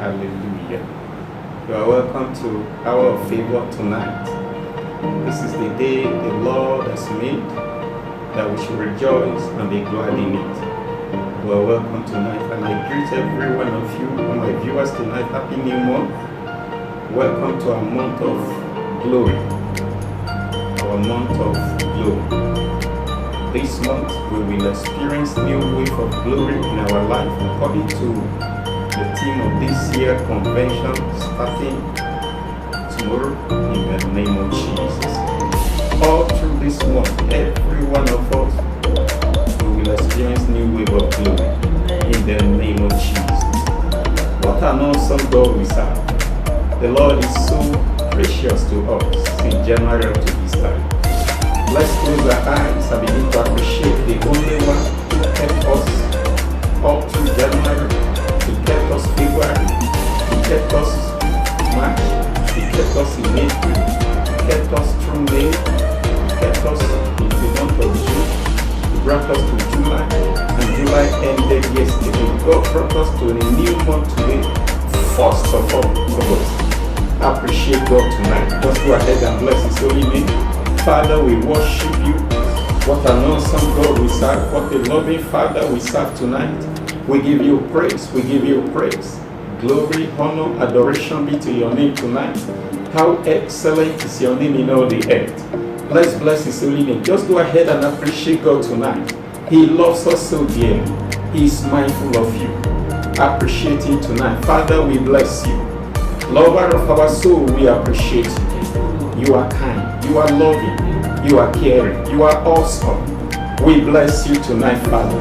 Hallelujah. You are welcome to Hour of Favor tonight. This is the day the Lord has made, that we should rejoice and be glad in it. You are welcome tonight, and I greet every one of you, all my viewers tonight. Happy New Month. Welcome to our month of glory. Our month of glory. This month we will experience new wave of glory in our life according to the theme of this year convention starting tomorrow in the name of Jesus. All through this month, every one of us, we will experience new wave of glory in the name of Jesus. What an awesome God we serve. The Lord is so precious to us since January up to this time. Let's close our eyes and begin to appreciate the only one who kept us up to January. He kept us February, He kept us March, He kept us in April, He kept us through May, He kept us in the month of June, He brought us to July, and July ended yesterday. God brought us to a new month today. First of all, August. Appreciate God tonight. Just go ahead and bless His holy name. Father, we worship You. What an awesome God we serve. What a loving Father we serve tonight. We give You praise. We give You praise. Glory, honor, adoration be to Your name tonight. How excellent is Your name in all the earth. Let's bless His holy name. Just go ahead and appreciate God tonight. He loves us so dearly. He is mindful of you. Appreciate Him tonight. Father, we bless You. Lover of our soul, we appreciate You. You are kind. You are loving. You are caring. You are awesome. We bless You tonight, Father.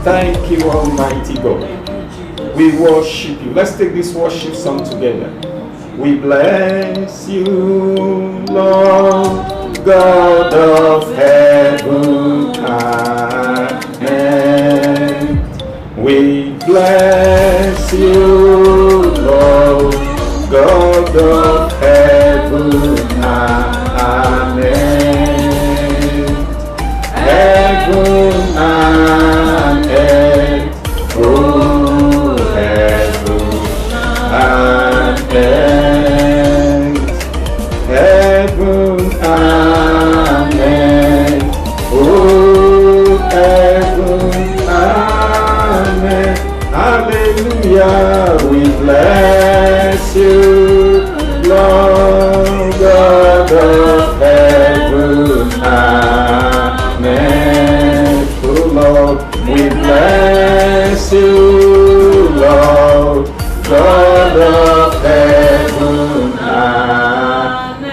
Thank You, Almighty God. We worship You. Let's take this worship song together. We bless You, Lord, God of heaven. Amen. We bless You, Lord, God of heaven. Amen. Heaven and earth, oh heaven and earth, heaven and earth, oh heaven and earth. Hallelujah, we bless You, Lord God of heaven. Amen. Oh Lord, we bless You, Lord God of heaven. Amen.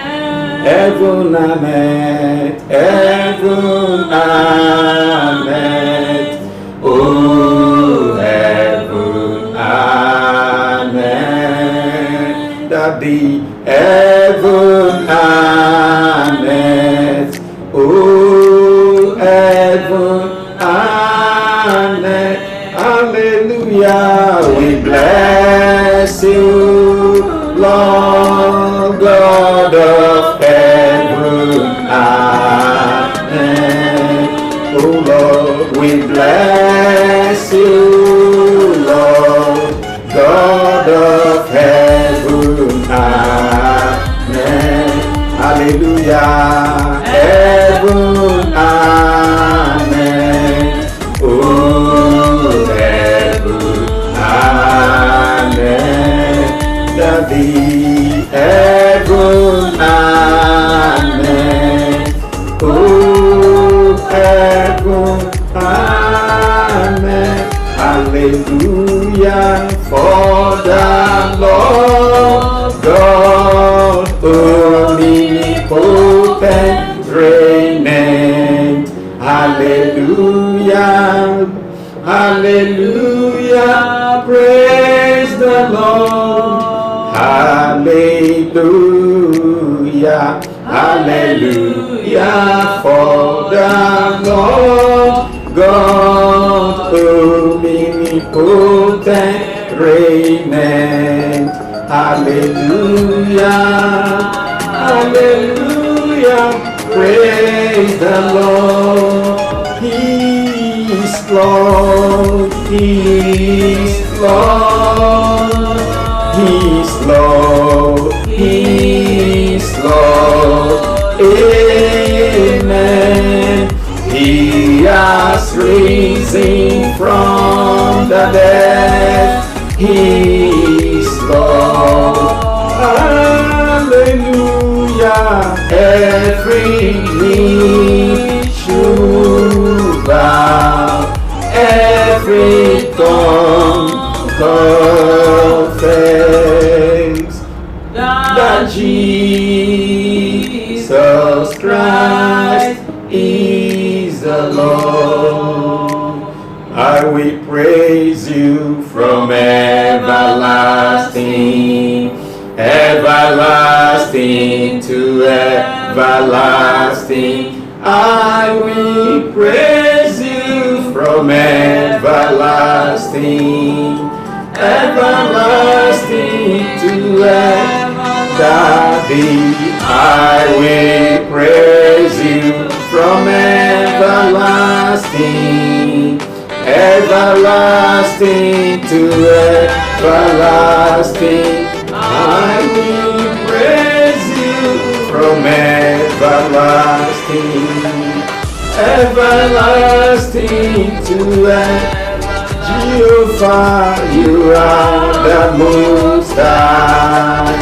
Heaven and earth, heaven and earth, oh heaven and earth. That the heaven and earth, oh heaven and earth. Hallelujah, we bless You, Lord God of heaven and earth. Oh Lord, we bless You, Lord God of heaven. Amen. Hallelujah. Heaven and earth. Oh, heaven and earth. That the heaven and earth. Oh, heaven and earth. Hallelujah. For the Lord God omnipotent reigneth. Hallelujah, hallelujah, praise the Lord. Hallelujah, hallelujah, for the Lord God omnipotent reigneth. Hallelujah, hallelujah, praise the Lord. He is Lord, He is Lord. He's Lord, He's Lord, amen. He has risen from the dead, He's Lord, hallelujah. Every knee should bow, every tongue confess that Jesus Christ is the Lord. I will praise you from everlasting, everlasting to everlasting. I will praise you from everlasting, everlasting to everlasting. I will praise you from everlasting, everlasting to everlasting. I will praise you from everlasting, everlasting to everlasting. Jehovah, you are the Most High.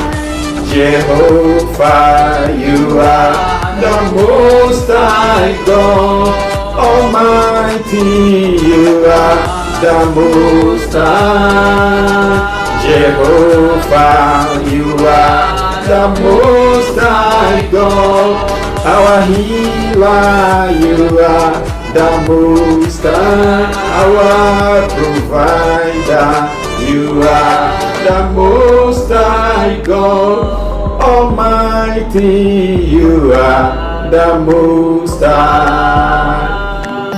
Jehovah, you are the Most High God. Almighty, you are the Most High. Jehovah, you are the Most High God. Our healer, you are the Most High. Our provider, you are the Most High God. Almighty, you are the Most High.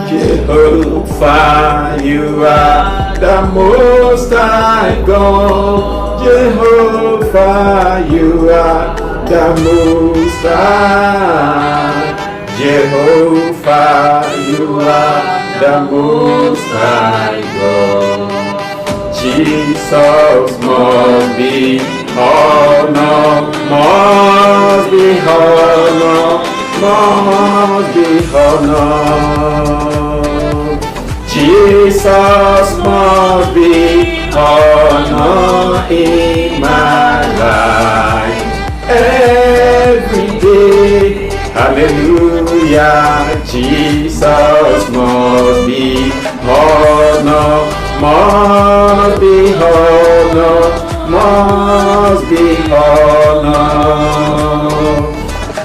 Jehovah, you are the Most High God. Jehovah, you are the Most High. Jehovah, you are the Most High God. Jesus must be honored, must be honored, must be honored. Jesus must be honored in my life every day. Hallelujah. Jesus must be honored, must be honored, must be honored.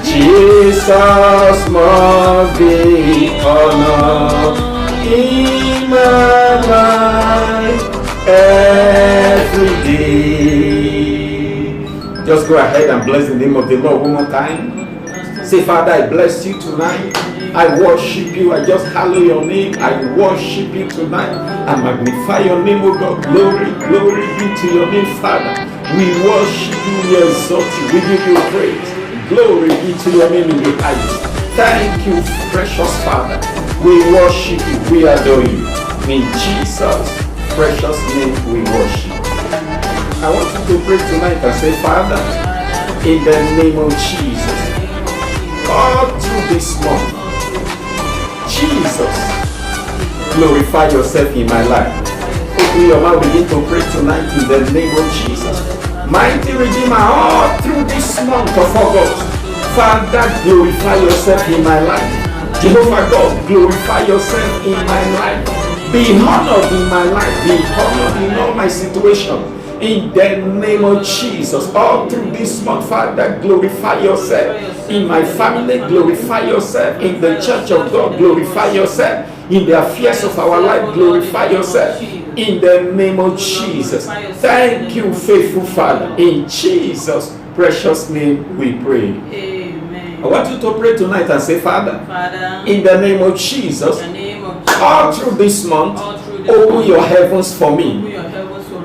Jesus must be honored in my life every day. Just go ahead and bless the name of the Lord one more time. Say, Father, I bless you tonight. I worship you. I just hallow your name. I worship you tonight. I magnify your name, O God. Glory, glory be to your name, Father. We worship you. We exalt you. We give you praise. Glory be to your name in the highest. Thank you, precious Father. We worship you. We adore you. In Jesus' precious name we worship. I want you to pray tonight and say, Father, in the name of Jesus, all through this month, Jesus, glorify yourself in my life. Open your mouth, begin to pray tonight in the name of Jesus. Mighty Redeemer, all through this month of August, Father, glorify yourself in my life. Jehovah God, glorify yourself in my life. Be honored in my life. Be honored in all my situations. In the name of Jesus, all through this month, Father, glorify yourself. In my family, glorify yourself. In the church of God, glorify yourself. In the affairs of our life, glorify yourself. In the name of Jesus. Thank you, faithful Father. In Jesus' precious name we pray. Amen. I want you to pray tonight and say, Father, in the name of Jesus, all through this month, open your heavens for me,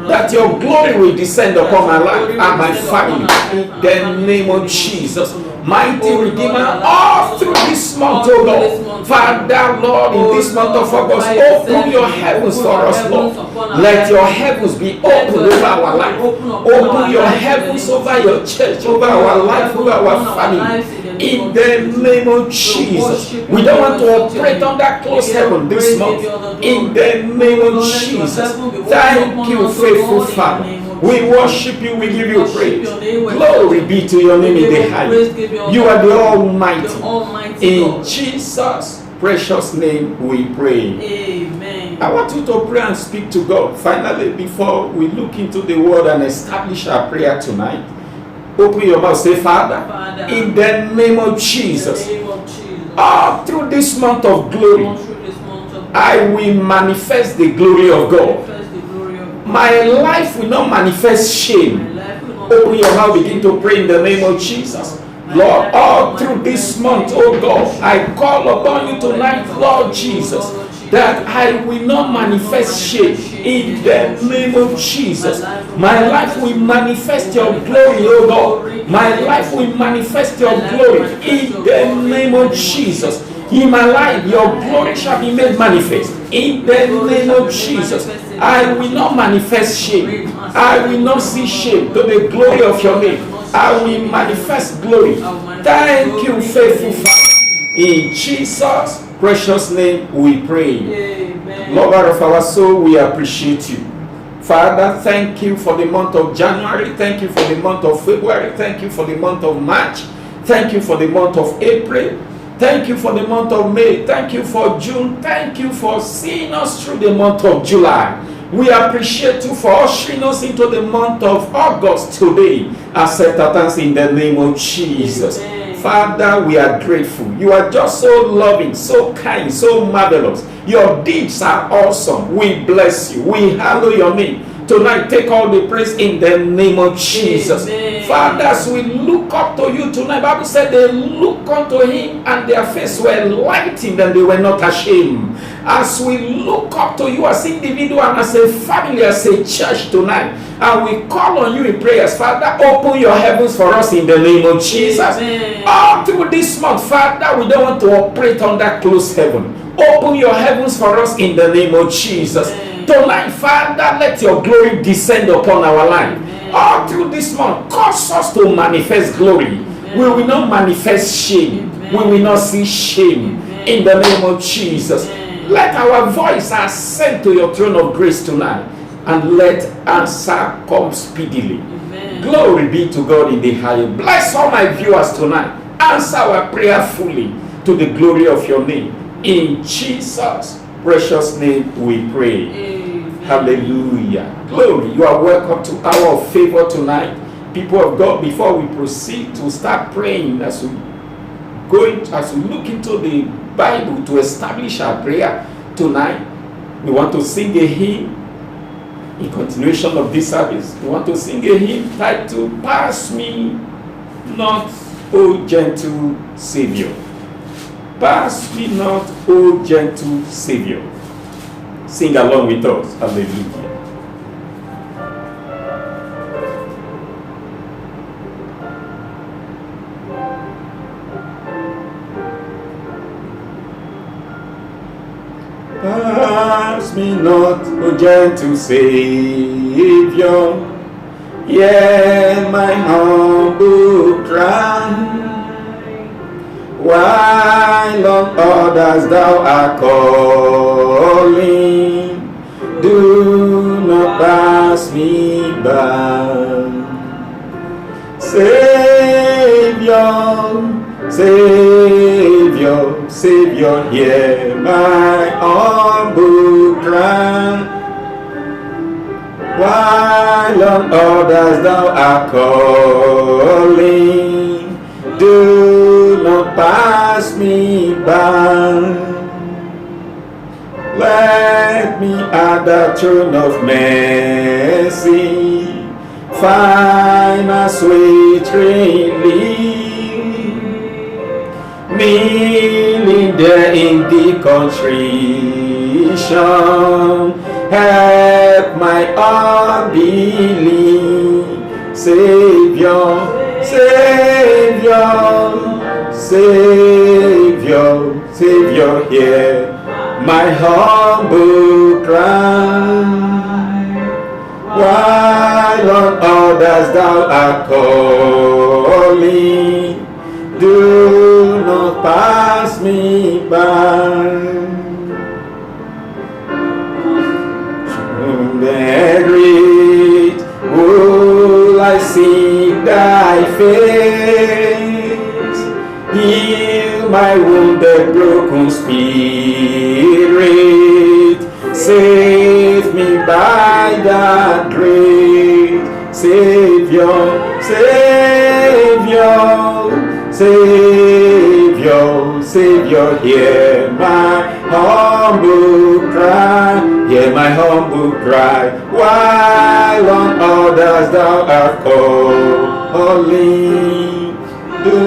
that your glory will descend upon my life and my family. In the name of Jesus, mighty Redeemer, all through this month, oh God. Father, Lord, in this month of August, open your heavens for us, Lord. Let your heavens be open over our life. Open your heavens over your church, over our life, over our family. In the name of Jesus. We don't want to operate under closed heaven this month. In the name of Jesus. Thank you, faithful Father. We worship you, we give you praise. Glory be to your name in the highest. You are the Almighty. In Jesus' precious name we pray. Amen. I want you to pray and speak to God. Finally, before we look into the word and establish our prayer tonight, open your mouth, say, Father, in the name of Jesus, all through this month of glory, I will manifest the glory of God. My life will not manifest shame. Open your mouth, begin to pray in the name of Jesus. Lord, all through this month, oh God, I call upon you tonight, Lord Jesus, that I will not manifest shame in the name of Jesus. My life will manifest your glory, oh God. My life will manifest your glory in the name of Jesus. In my life, your glory shall be made manifest. In the name of Jesus, I will not manifest shame. I will not see shame to the glory of your name. I will manifest glory. Thank you, faithful Father. In Jesus' precious name we pray. Amen. Lover of our soul, we appreciate you. Father, thank you for the month of January. Thank you for the month of February. Thank you for the month of March. Thank you for the month of April. Thank you for the month of May. Thank you for June. Thank you for seeing us through the month of July. We appreciate you for ushering us into the month of August today. Accept our thanks in the name of Jesus. Amen. Father, we are grateful. You are just so loving, so kind, so marvelous. Your deeds are awesome. We bless you. We hallow your name. Tonight, take all the praise in the name of Jesus. Amen. Father, as we look up to you tonight, the Bible said they look unto him and their faces were lightened and they were not ashamed. As we look up to you as individual and as a family, as a church tonight, and we call on you in prayers, Father, open your heavens for us in the name of Jesus. Amen. All through this month, Father, we don't want to operate under closed heaven. Open your heavens for us in the name of Jesus. Amen. Tonight, Father, let your glory descend upon our life. Amen. All through this month, cause us to manifest glory. Amen. We will not manifest shame. Amen. We will not see shame. Amen. In the name of Jesus. Amen. Let our voice ascend to your throne of grace tonight, and let answer come speedily. Amen. Glory be to God in the highest. Bless all my viewers tonight. Answer our prayer fully to the glory of your name. In Jesus' precious name we pray. Amen. Hallelujah. Glory. You are welcome to Hour of Favor tonight. People of God, before we proceed to start praying, as we look into the Bible to establish our prayer tonight, we want to sing a hymn in continuation of this service. We want to sing a hymn titled, Pass Me Not, O Gentle Savior. Pass me not, O gentle Savior. Sing along with us. Hallelujah. Pass me not, O gentle Savior, hear my humble cry. While on others thou art calling, do not pass me by. Savior, Savior, Savior, hear my humble cry. While on others thou art calling, do not pass me by. Let me at the throne of mercy find a sweet relief, kneeling there in the contrition, help my unbelief. Savior, Savior, Savior, Savior, hear my humble cry. While on others thou art calling, do not pass me by. Great will I seek thy face, heal my wounded, broken spirit, save me by thy great Savior, Savior, Savior, Savior, hear my humble cry, hear my humble cry, while on others thou art calling, do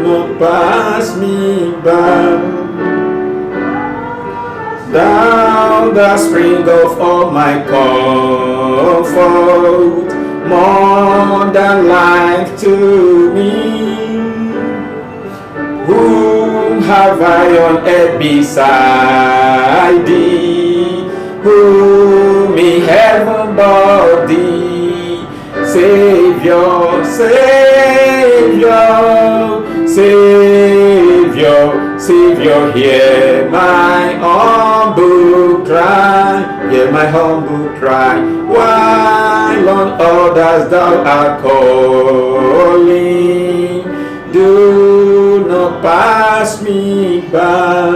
not pass me by. Thou the spring of all my comfort, more than life to me. Whom have I on earth beside thee? Whom in heaven but thee? Savior, Savior, Savior, Savior, hear my humble cry, hear my humble cry, while on others thou art calling, do not pass me by.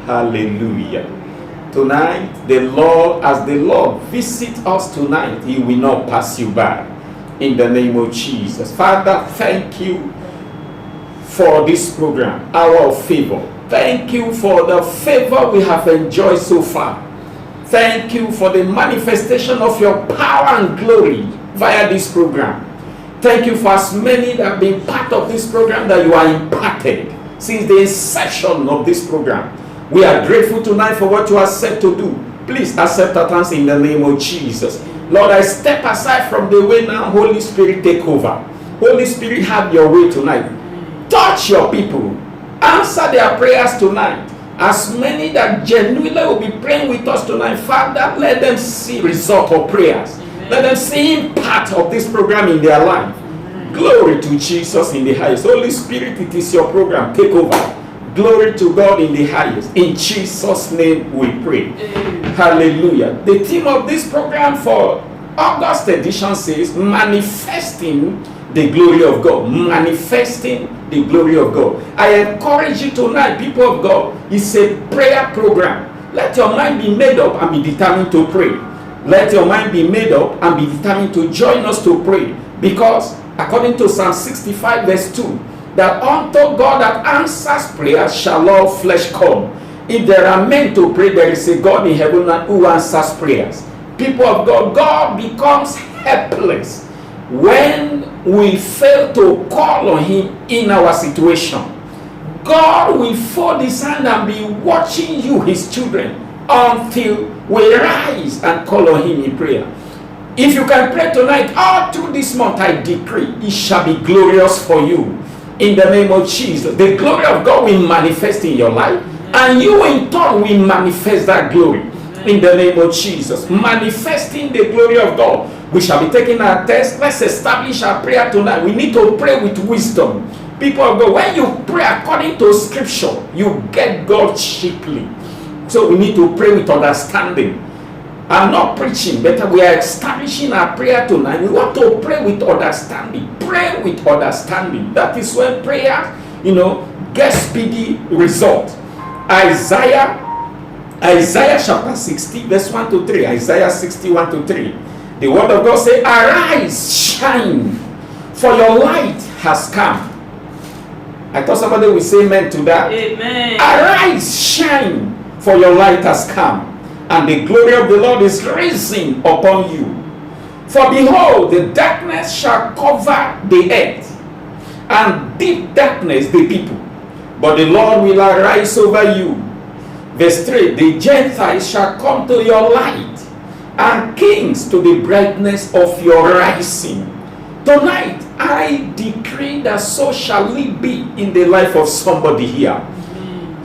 Hallelujah. Tonight, the Lord, as the Lord visit us tonight, He will not pass you by. In the name of Jesus. Father, thank you for this program, Hour of Favor. Thank you for the favor we have enjoyed so far. Thank you for the manifestation of your power and glory via this program. Thank you for as many that have been part of this program that you are imparted since the inception of this program. We are grateful tonight for what you are set to do. Please accept our thanks in the name of Jesus. Lord, I step aside from the way now. Holy Spirit, take over. Holy Spirit, have your way tonight. Touch your people. Answer their prayers tonight. As many that genuinely will be praying with us tonight, Father, let them see result of prayers. Let them see impact of this program in their life. Glory to Jesus in the highest. Holy Spirit, it is your program. Take over. Glory to God in the highest. In Jesus' name we pray. Hallelujah. The theme of this program for August edition says manifesting the glory of God. Manifesting the glory of God. I encourage you tonight, people of God, it's a prayer program. Let your mind be made up and be determined to pray. Let your mind be made up and be determined to join us to pray. Because according to Psalm 65 verse 2, that unto God that answers prayers shall all flesh come. If there are men to pray, there is a God in heaven who answers prayers. People of God, God becomes helpless when we fail to call on Him in our situation. God will fold His hand and be watching you, His children, until we rise and call on Him in prayer. If you can pray tonight, all through this month, I decree it shall be glorious for you. In the name of Jesus, the glory of God will manifest in your life, and you in turn will manifest that glory. In the name of Jesus, manifesting the glory of God. We shall be taking our test. Let's establish our prayer tonight. We need to pray with wisdom. People of God, when you pray according to scripture, you get God cheaply. So we need to pray with understanding. I'm not preaching, but we are establishing our prayer tonight. We want to pray with understanding. Pray with understanding. That is when prayer, gets speedy result. Isaiah chapter 60, verse 1 to 3. Isaiah 61 to 3. The word of God says, arise, shine, for your light has come. I thought somebody would say amen to that. Amen. Arise, shine, for your light has come, and the glory of the Lord is risen upon you. For behold, the darkness shall cover the earth, and deep darkness the people. But the Lord will arise over you. Verse 3, the Gentiles shall come to your light, and kings to the brightness of your rising. Tonight, I decree that so shall it be in the life of somebody here.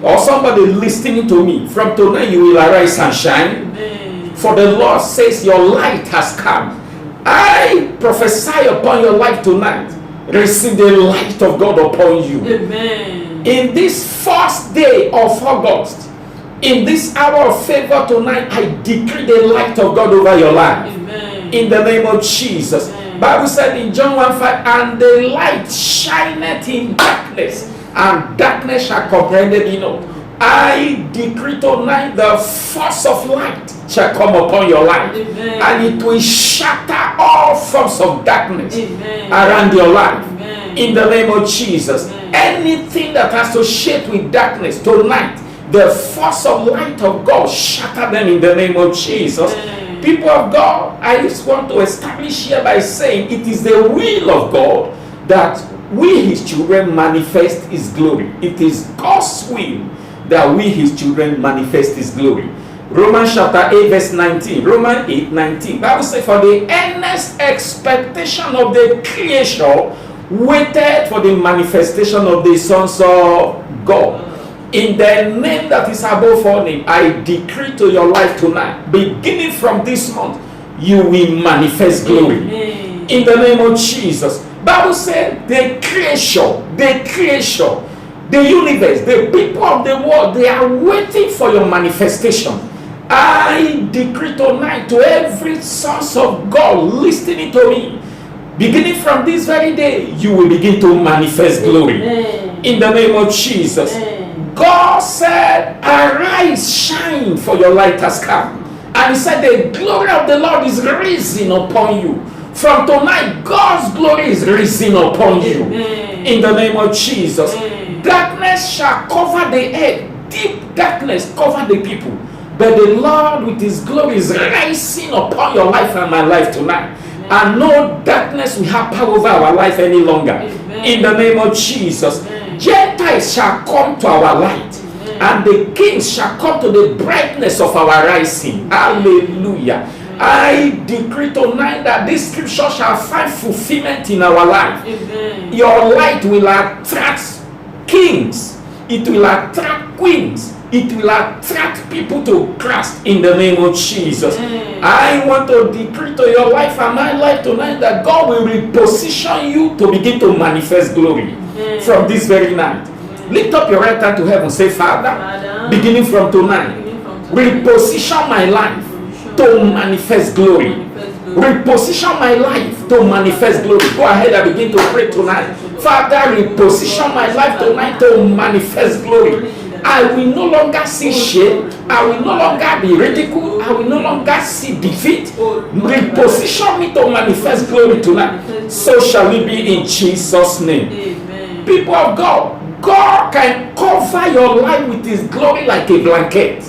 Or somebody listening to me. From tonight you will arise and shine. For the Lord says your light has come. I prophesy upon your life tonight. Receive the light of God upon you. Amen. In this first day of August, in this hour of favor tonight, I decree the light of God over your life. Amen. In the name of Jesus. Amen. Bible said in John 1:5, and the light shineth in darkness, and darkness shall comprehend it not. I decree tonight the force of light shall come upon your life. Amen. And it will shatter all forms of darkness Amen. around your life. Amen. In the name of Jesus. Amen. Anything that associates with darkness tonight, the force of light of God shatter them in the name of Jesus. Amen. People of God, I just want to establish here by saying it is the will of God that we his children manifest his glory. It is God's will that we his children manifest his glory. Romans chapter 8 verse 19. Romans 8:19. Bible says, for the earnest expectation of the creation waited for the manifestation of the sons of God. In the name that is above all name, I decree to your life tonight, beginning from this month, you will manifest glory. Amen. In the name of Jesus. Bible said the creation, the universe, the people of the world, they are waiting for your manifestation. I decree tonight to every sons of God listening to me, beginning from this very day, you will begin to manifest glory. Amen. In the name of Jesus. Amen. God said, arise, shine, for your light has come. And he said, the glory of the Lord is risen upon you. From tonight, God's glory is risen upon you. Amen. In the name of Jesus. Amen. Darkness shall cover the earth. Deep darkness cover the people. But the Lord with his glory is rising upon your life and my life tonight. Amen. And no darkness will have power over our life any longer. Amen. In the name of Jesus. Amen. Gentiles shall come to our light. Amen. And the kings shall come to the brightness of our rising. Hallelujah. I decree tonight that this scripture shall find fulfillment in our life. Amen. Your light will attract kings. It will attract queens. It will attract people to Christ in the name of Jesus. Amen. I want to decree to your life and my life tonight that God will reposition you to begin to manifest glory. Amen. From this very night. Lift up your right hand to heaven. Say, Father, Father, beginning from tonight, reposition my life to manifest glory. Reposition my life to manifest glory. Go ahead and begin to pray tonight. Father, reposition my life tonight to manifest glory. I will no longer see shame. I will no longer be ridiculed. I will no longer see defeat. Reposition me to manifest glory tonight. So shall it be in Jesus' name. Amen. People of God, God can cover your life with his glory like a blanket.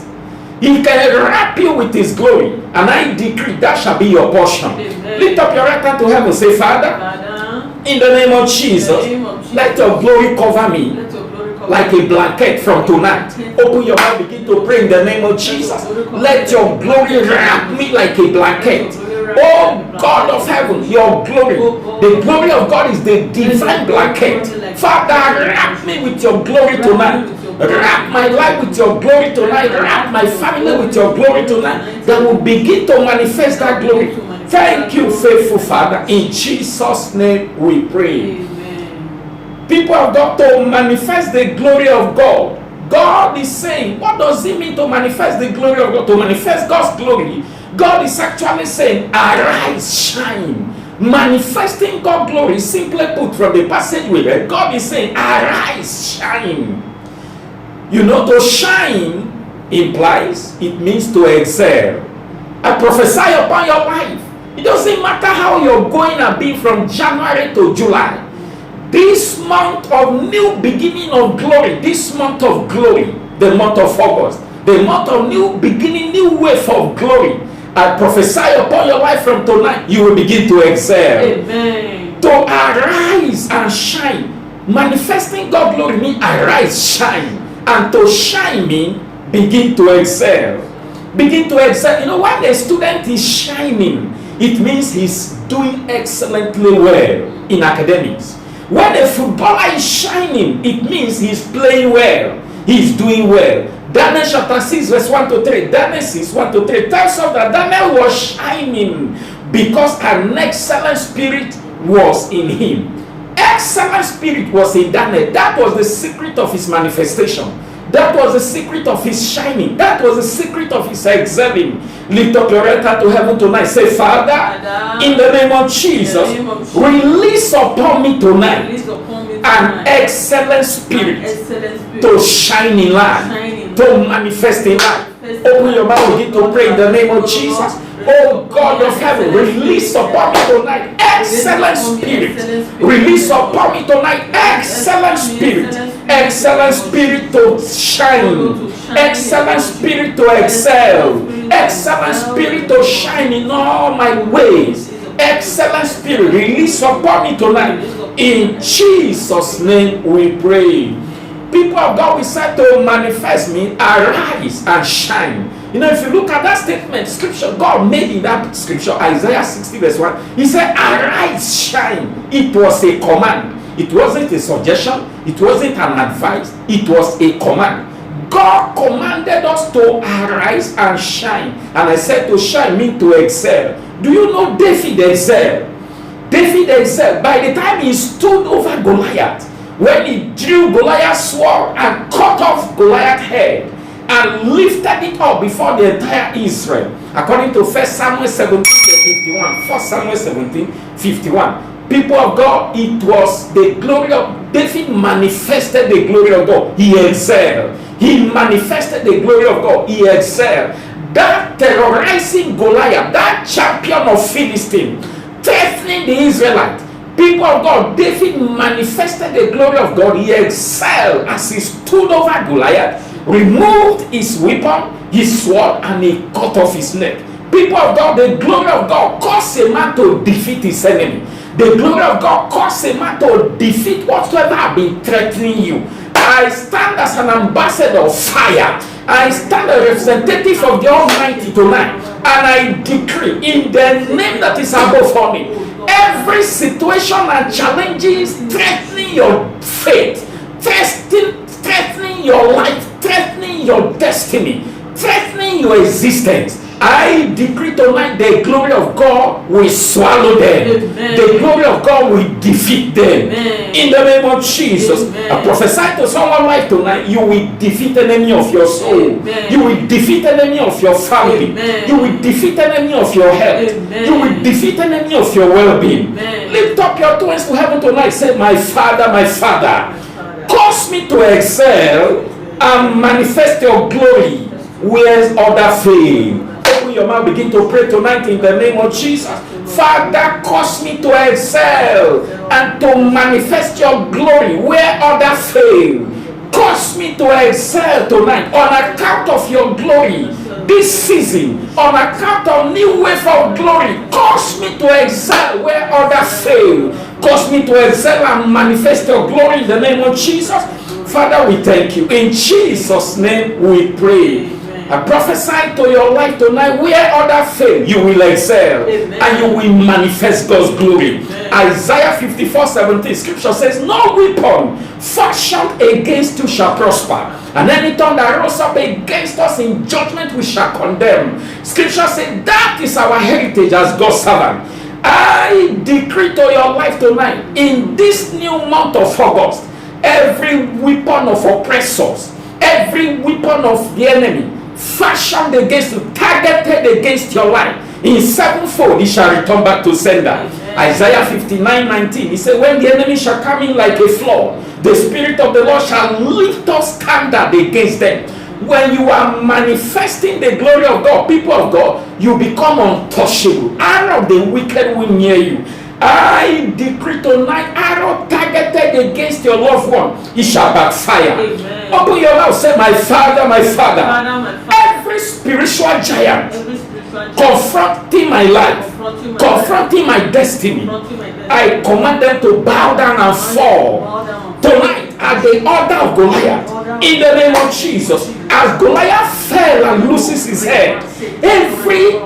He can wrap you with his glory. And I decree that shall be your portion. Amen. Lift up your right hand to heaven. Say, Father, Father, in the name of Jesus, let your glory cover me let your glory cover like a blanket from tonight. Open your mouth, begin to pray in the name of Jesus. Let your glory wrap me like a blanket. Oh God of heaven, your glory, the glory of God is the divine blanket. Father, wrap me with your glory tonight. Wrap my life with your glory tonight. Wrap my family with your glory tonight. That will begin to manifest that glory. Thank you, faithful Father. In Jesus' name we pray. Amen. People of God, to manifest the glory of God. God is saying, what does it mean to manifest the glory of God? To manifest God's glory, God is actually saying, arise, shine. Manifesting God's glory, simply put from the passage we read, God is saying, arise, shine. You know, to shine implies, it means to excel. I prophesy upon your life. It doesn't matter how you're going to be from January to July. This month of new beginning of glory, this month of glory, the month of August, the month of new beginning, new wave of glory, I prophesy upon your life from tonight, you will begin to excel. Amen. To arise and shine. Manifesting God's glory means arise, shine. And to shine means begin to excel. Begin to excel. You know, when a student is shining, it means he's doing excellently well in academics. When a footballer is shining, it means he's playing well, he's doing well. Daniel chapter 6 verse 1 to 3, Daniel 6 1 to 3 tells us that Daniel was shining because an excellent spirit was in him. Excellent spirit was in Daniel. That was the secret of his manifestation. That was the secret of his shining. That was the secret of his excelling. Lift up your right hand to heaven tonight. Say, Father, in the name of Jesus, release upon me tonight an excellent spirit to shine in light, to manifest in light. Open your mouth, begin to pray in the name of Jesus. Oh God of heaven, release upon me tonight excellent spirit. Release upon me tonight excellent spirit. Excellent spirit to shine. Excellent spirit to excel. Excellent spirit to shine in all my ways. Excellent spirit, release upon me tonight. In Jesus' name we pray. People of God, we said to manifest me, arise and shine. You know, if you look at that statement, scripture, God made in that scripture, Isaiah 60 verse 1, he said, arise, shine. It was a command. It wasn't a suggestion. It wasn't an advice. It was a command. God commanded us to arise and shine. And I said to shine means to excel. Do you know David excelled? David excelled. By the time he stood over Goliath, when he drew Goliath's sword and cut off Goliath's head and lifted it up before the entire Israel, according to 1 Samuel 17 51, 1 Samuel 17 51. People of God, it was the glory of David manifested the glory of God. He excelled. He manifested the glory of God. He excelled. That terrorizing Goliath, that champion of Philistine, threatening the Israelites. People of God, David manifested the glory of God. He excelled as he stood over Goliath, removed his weapon, his sword, and he cut off his neck. People of God, the glory of God caused a man to defeat his enemy. The glory of God caused a man to defeat whatsoever have been threatening you. I stand as an ambassador of fire. I stand a representative of the Almighty tonight, and I decree in the name that is above all name, every situation and challenges threatening your faith, threatening your life, threatening your destiny, threatening your existence, I decree tonight the glory of God will swallow them. Amen. The glory of God will defeat them. Amen. In the name of Jesus. Amen. I prophesy to someone like tonight, you will defeat enemy of your soul. Amen. You will defeat enemy of your family. Amen. You will defeat enemy of your health. Amen. You will defeat enemy of your well-being. Amen. Lift up your two hands to heaven tonight. Say, my Father, cause me to excel and manifest your glory where others fail. Open your mouth, begin to pray tonight in the name of Jesus. Father, cause me to excel and to manifest your glory where others fail. Cause me to excel tonight on account of your glory this season, on account of new wave of glory. Cause me to excel where others fail. Cause me to excel and manifest your glory in the name of Jesus. Father, we thank you. In Jesus' name we pray. I prophesy to your life tonight, where others fail, you will excel. Amen. And you will manifest God's glory. Amen. Isaiah 54:17, scripture says, no weapon fashioned against you shall prosper, and any tongue that rose up against us in judgment we shall condemn. Scripture says that is our heritage as God's servant. I decree to your life tonight, in this new month of August, every weapon of oppressors, every weapon of the enemy fashioned against you, targeted against your life, in sevenfold it shall return back to sender. Amen. Isaiah 59:19, he said, when the enemy shall come in like a flood, the Spirit of the Lord shall lift up standard against them. When you are manifesting the glory of God, people of God, you become untouchable. Arrow of the wicked will near you. I decree tonight, arrow targeted against your loved one, it shall backfire. Amen. Open your mouth, say, my Father, every spiritual giant confronting my life, confronting my destiny, I command them to bow down and fall tonight at the altar of Goliath. In the name of Jesus, as Goliath fell and loses his head, every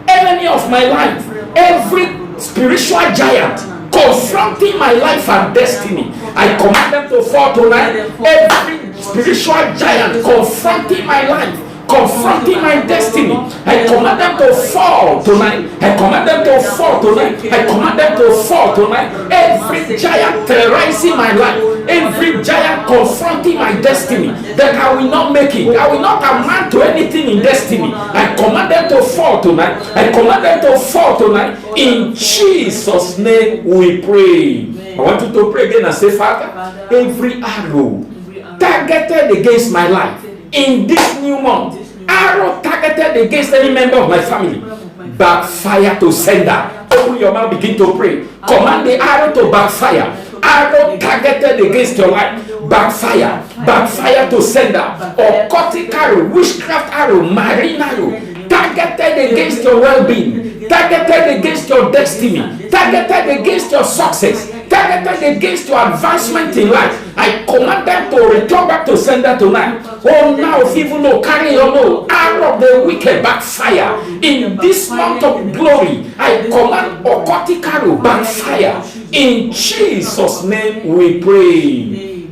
enemy of my life every spiritual giant confronting my life and destiny, I command them to fall tonight. Every spiritual giant confronting my life, confronting my destiny, I command them to fall tonight. I command them to fall tonight. I command them to fall tonight. Every giant terrorizing my life, every giant confronting my destiny, that I will not make it, I will not amount to anything in destiny, I command them to fall tonight. I command them to fall tonight. In Jesus' name we pray. I want you to pray again and say, Father, every arrow targeted against my life in this new month, arrow targeted against any member of my family, backfire to sender. Open your mouth, begin to pray. Command the arrow to backfire. Arrow targeted against your life, backfire, backfire to sender. Occultic arrow, witchcraft arrow, marine arrow, targeted against your well-being, targeted against your destiny, targeted against your success, targeted against your advancement in life. I command them to return back to sender tonight. Oh, now if even though carry your load, arrow of the wicked backfire. In this month of glory, I command occultic arrow backfire. In Jesus' name we pray.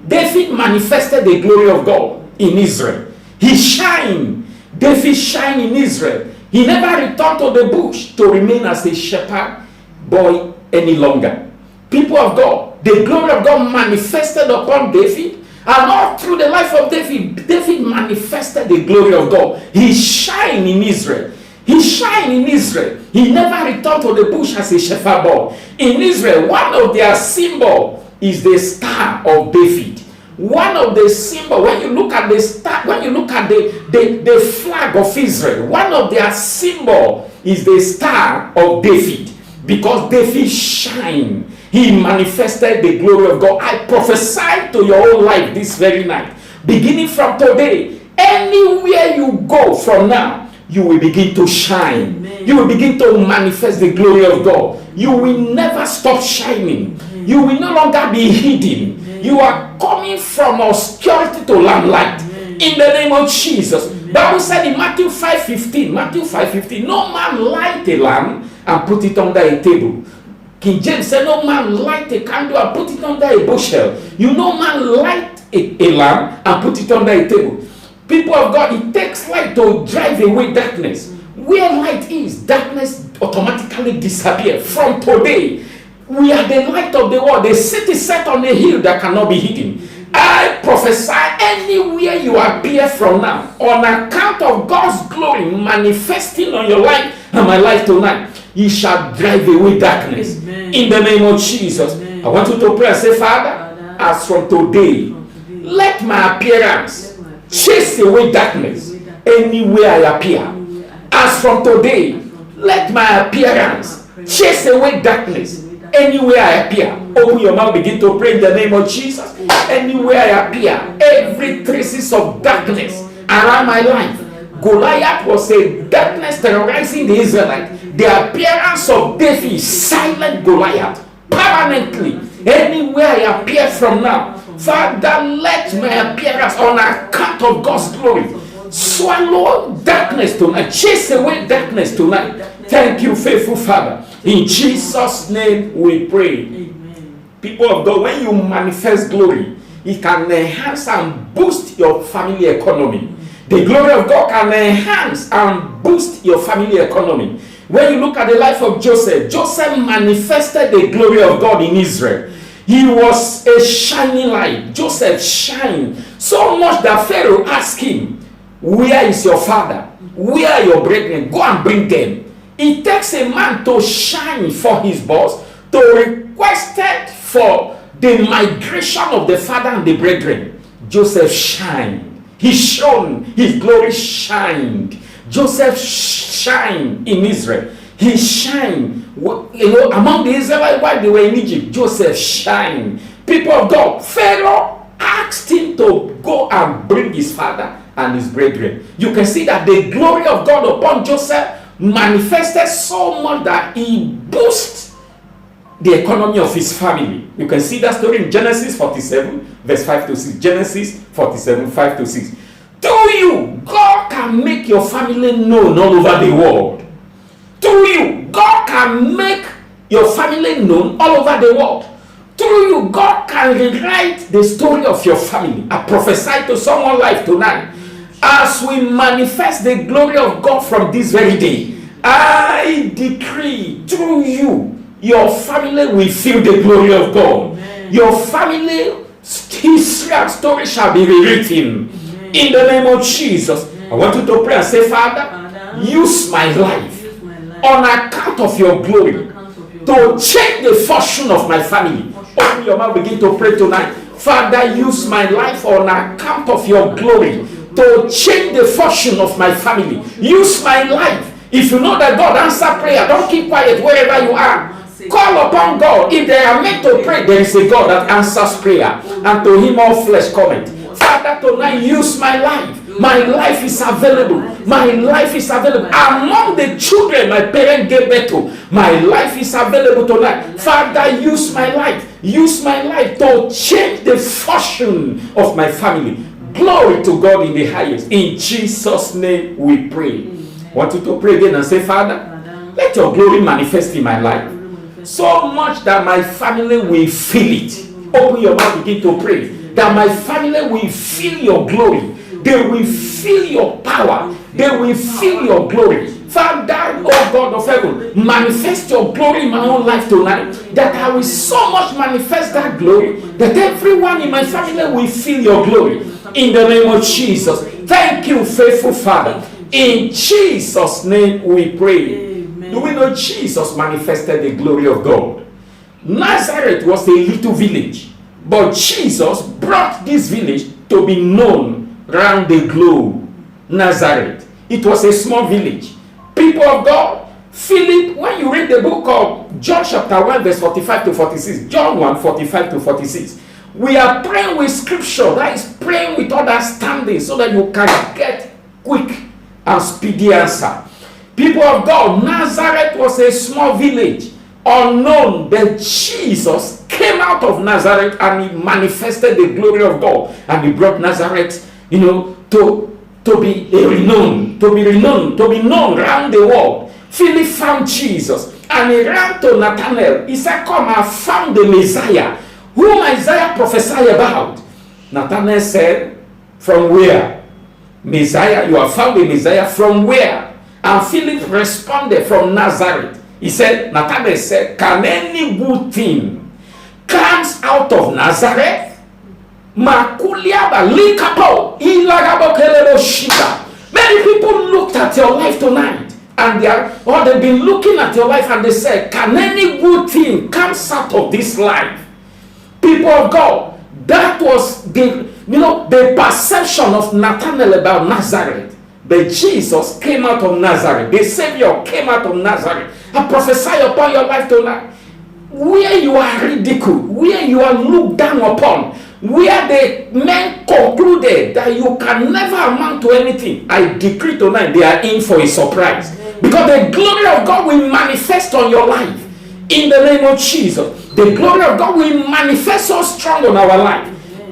David manifested the glory of God in Israel. He shined. David shined in Israel. He never returned to the bush to remain as a shepherd boy any longer. People of God, the glory of God manifested upon David, and all through the life of David, David manifested the glory of God. He shined in Israel. He shined in Israel. He never returned to the bush as a shepherd boy. In Israel, one of their symbol is the star of David. One of the symbol, when you look at the star, when you look at the flag of Israel, one of their symbol is the star of David, because David shined. He manifested the glory of God. I prophesy to your own life this very night. Beginning from today, anywhere you go from now, you will begin to shine. Amen. You will begin to manifest the glory of God. You will never stop shining. Amen. You will no longer be hidden. Amen. You are coming from obscurity to lamplight. In the name of Jesus. Amen. Bible said in Matthew 5:15, no man light a lamp and put it under a table. King James said, no man light a candle and put it under a bushel. You no man light a lamp and put it under a table. People of God, it takes light to drive away darkness. Where light is, darkness automatically disappears. From today, we are the light of the world. The city set on a hill that cannot be hidden. I prophesy anywhere you appear from now, on account of God's glory manifesting on your life and my life tonight, He shall drive away darkness. Amen. In the name of Jesus. Amen. I want you to pray and say, Father, as from today, let my appearance chase away darkness anywhere I appear. As from today, let my appearance chase away darkness anywhere I appear. Open your mouth, begin to pray in the name of Jesus. Anywhere I appear, every traces of darkness around my life. Goliath was a darkness terrorizing the Israelites. The appearance of David silent Goliath permanently. Anywhere I appear from now, Father, let my appearance on account of God's glory swallow darkness tonight, chase away darkness tonight. Thank you, faithful Father. In Jesus' name we pray. Amen. People of God, when you manifest glory, it can enhance and boost your family economy. The glory of God can enhance and boost your family economy. When you look at the life of Joseph, Joseph manifested the glory of God in Israel. He was a shining light. Joseph shined so much that Pharaoh asked him, where is your father? Where are your brethren? Go and bring them. It takes a man to shine for his boss, to request for the migration of the father and the brethren. Joseph shined. He shone. His glory shined. Joseph shined in Israel. He shined. Among the Israelites while they were in Egypt, Joseph shined. People of God, Pharaoh asked him to go and bring his father and his brethren. You can see that the glory of God upon Joseph manifested so much that he boosted the economy of his family. You can see that story in Genesis 47, verse 5 to 6. Genesis 47, 5 to 6. Through you, God can make your family known all over the world. Through you, God can make your family known all over the world. Through you, God can rewrite the story of your family. I prophesy to someone's life tonight. As we manifest the glory of God from this very day, I decree through you, your family will feel the glory of God. Amen. Your family history and story shall be rewritten. Amen. In the name of Jesus. Amen. I want you to pray and say, Father, use my life on account of your glory to change the fortune of my family. Open your mouth, begin to pray tonight. Father, use my life on account of your glory to change the fortune of my family. Use my life. If you know that God answers prayer, don't keep quiet wherever you are. Call upon God. If they are meant to pray, there is a God that answers prayer, and to him all flesh cometh. Father, tonight use my life. My life is available. My life is available. Among the children my parents gave birth to, my life is available tonight. Father, use my life. Use my life to change the fortune of my family. Glory to God in the highest. In Jesus' name we pray. I want you to pray again and say, Father, let your glory manifest in my life. So much that my family will feel it. Open your mouth, begin to pray. That my family will feel your glory. They will feel your power. They will feel your glory. Father, oh God of heaven, manifest your glory in my own life tonight. That I will so much manifest that glory that everyone in my family will feel your glory. In the name of Jesus. Thank you, faithful Father. In Jesus' name we pray. Amen. Do we know Jesus manifested the glory of God? Nazareth was a little village, but Jesus brought this village to be known around the globe. Nazareth. It was a small village. People of God, Philip, when you read the book of John chapter 1 verse 45 to 46, John 1 45 to 46, we are praying with scripture, that is praying with understanding so that you can get quick and speedy answer. People of God, Nazareth was a small village, unknown, but Jesus came out of Nazareth and he manifested the glory of God, and he brought Nazareth, to be known around the world. Philip found Jesus and he ran to Nathanael. He said, come, I found the Messiah, whom Isaiah prophesied about. Nathanael said, from where? Messiah, you have found the Messiah from where? And Philip responded, from Nazareth. He said, Nathanael said, can any good thing comes out of Nazareth? Many people looked at your life tonight, and they've been looking at your life, and they said, can any good thing comes out of this life? People of God, that was the perception of Nathanael about Nazareth. But Jesus came out of Nazareth. The Savior came out of Nazareth. I prophesy upon your life tonight. Where you are ridiculed, where you are looked down upon, where the men concluded that you can never amount to anything, I decree tonight they are in for a surprise. Because the glory of God will manifest on your life. In the name of Jesus. The glory of God will manifest so strong on our life.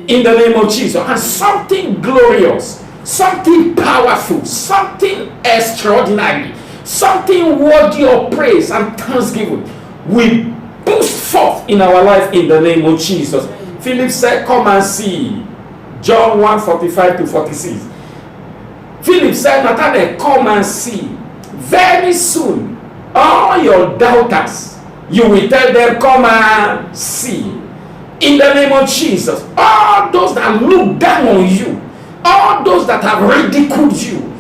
In the name of Jesus. And something glorious, something powerful, something extraordinary, something worthy of praise and thanksgiving will boost forth in our life in the name of Jesus. Philip said, come and see. John 1 45 to 46. Philip said, Nathanael, come and see. Very soon, all your doubters, you will tell them, come and see. In the name of Jesus. All those that look down on you, all those that have ridiculed you,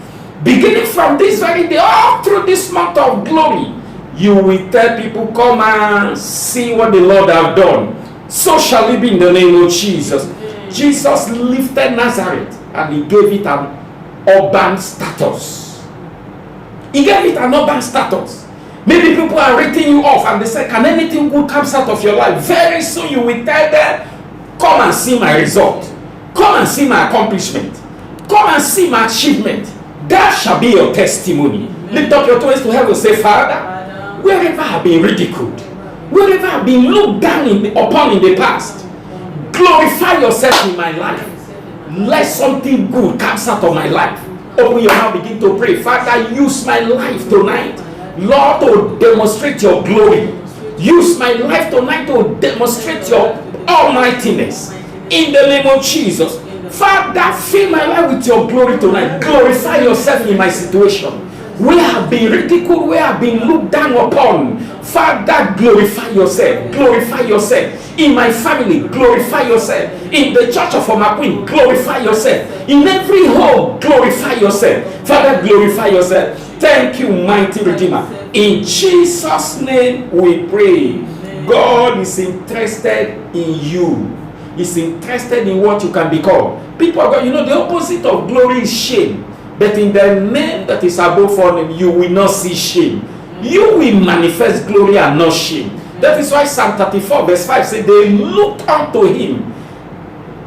beginning from this very day, all through this month of glory, you will tell people, come and see what the Lord has done. So shall it be in the name of Jesus. Jesus lifted Nazareth and he gave it an urban status. He gave it an urban status. Maybe people are writing you off and they say, can anything good come out of your life? Very soon you will tell them, come and see my result. Come and see my accomplishment. Come and see my achievement. That shall be your testimony. Lift up your hands to heaven and say, Father, wherever I have been ridiculed, wherever I have been looked down upon in the past, glorify yourself in my life. Let something good come out of my life. Open your mouth, begin to pray. Father, use my life tonight Lord, to demonstrate your glory. Use my life tonight to demonstrate your almightiness. In the name of Jesus. Father, fill my life with your glory tonight. Glorify yourself in my situation. We have been ridiculed, we have been looked down upon. Father, glorify yourself. Glorify yourself. In my family, glorify yourself. In the church of Omaquin, glorify yourself. In every home, glorify yourself. Father, glorify yourself. Thank you, mighty Redeemer. In Jesus' name we pray. God is interested in you. He's interested in what you can become. People are going, the opposite of glory is shame. But in the name that is above all name, you will not see shame. You will manifest glory and not shame. That is why Psalm 34 verse 5 says, they looked unto him,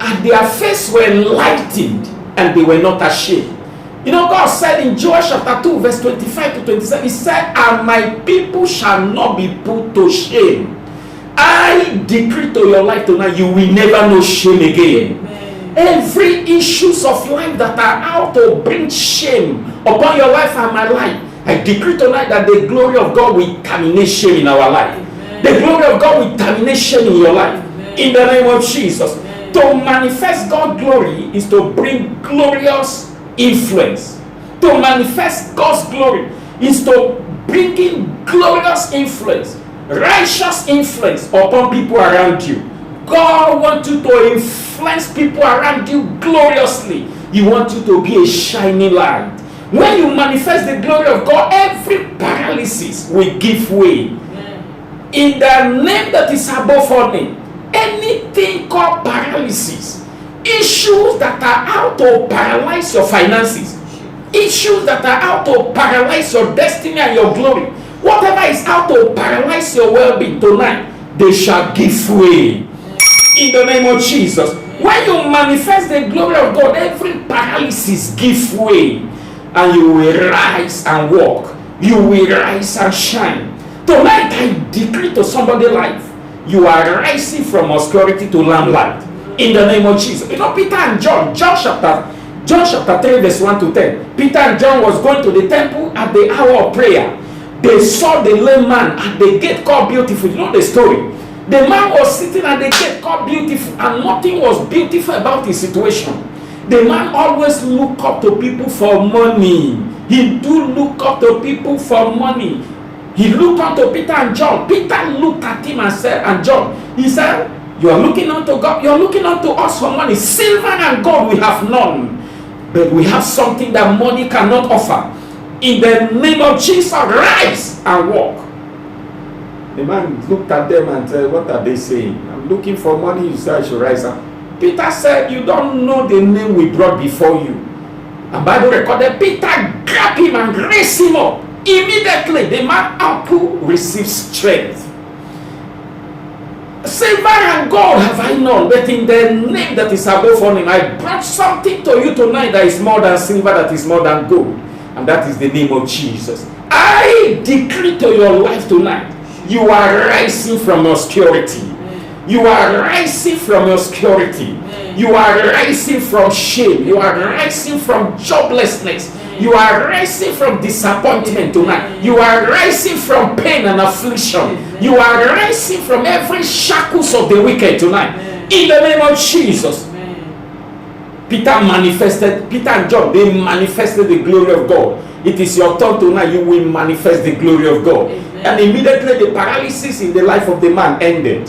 and their faces were lightened, and they were not ashamed. God said in Joel chapter 2 verse 25 to 27, he said, and my people shall not be put to shame. I decree to your life tonight, you will never know shame again. Every issues of life that are out to bring shame upon your life and my life, I decree tonight that the glory of God will terminate shame in our life. The glory of God will terminate shame in your life. In the name of Jesus. To manifest God's glory is to bring glorious influence. To manifest God's glory is to bring in glorious influence, righteous influence upon people around you. God wants you to influence people around you gloriously. He wants you to be a shining light. When you manifest the glory of God, every paralysis will give way. In the name that is above all name, anything called paralysis, issues that are out to paralyze your finances, issues that are out to paralyze your destiny and your glory, whatever is out to paralyze your well-being tonight, they shall give way. In the name of Jesus. When you manifest the glory of God, every paralysis give way, and you will rise and walk. You will rise and shine. Tonight I decree to somebody's life, you are rising from obscurity to lamplight. In the name of Jesus. Peter and John chapter 3 verse 1 to 10. Peter and John was going to the temple at the hour of prayer. They saw the lame man at the gate called Beautiful. You know the story. The man was sitting at the gate called Beautiful, and nothing was beautiful about his situation. The man always looked up to people for money. He do look up to people for money. He looked up to Peter and John. Peter looked at him and said, and John, he said, you are looking unto God, you are looking unto us for money. Silver and gold we have none, but we have something that money cannot offer. In the name of Jesus, rise and walk. The man looked at them and said, what are they saying? I'm looking for money, you say I should rise up. Peter said, you don't know the name we brought before you. And Bible recorded, Peter grabbed him and raised him up. Immediately, the man uncle received strength. Silver and gold have I known, but in the name that is above all name, I brought something to you tonight that is more than silver, that is more than gold. And that is the name of Jesus. I decree to your life tonight, you are rising from obscurity. You are rising from obscurity. You are rising from shame. You are rising from joblessness. You are rising from disappointment tonight. You are rising from pain and affliction. You are rising from every shackles of the wicked tonight. In the name of Jesus. Peter and John, they manifested the glory of God. It is your turn tonight. You will manifest the glory of God. And immediately the paralysis in the life of the man ended.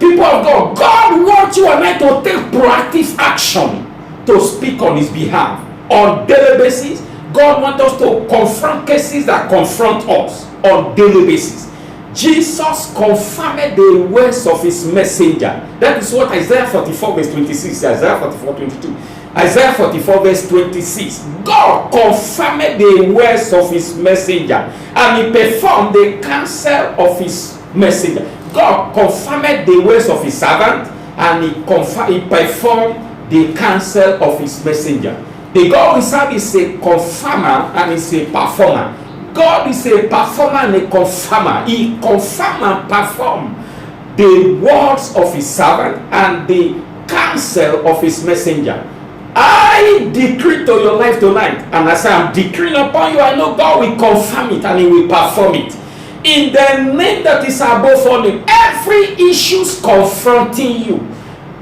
People of God, God wants you and I to take proactive action to speak on his behalf. On daily basis, God wants us to confront cases that confront us on daily basis. Jesus confirmed the words of his messenger. That is what Isaiah 44 verse 26, Isaiah 44 22. Isaiah 44 verse 26. God confirmed the words of his messenger, and he performed the counsel of his messenger. God confirmed the words of his servant, and he performed the counsel of his messenger. The God we serve is a confirmer and is a performer. God is a performer and a confirmer. He confirm and perform the words of his servant and the counsel of his messenger. I I decree to your life tonight, and as I am decreeing upon you, I know God will confirm it and He will perform it. In the name that is above all name, every issues confronting you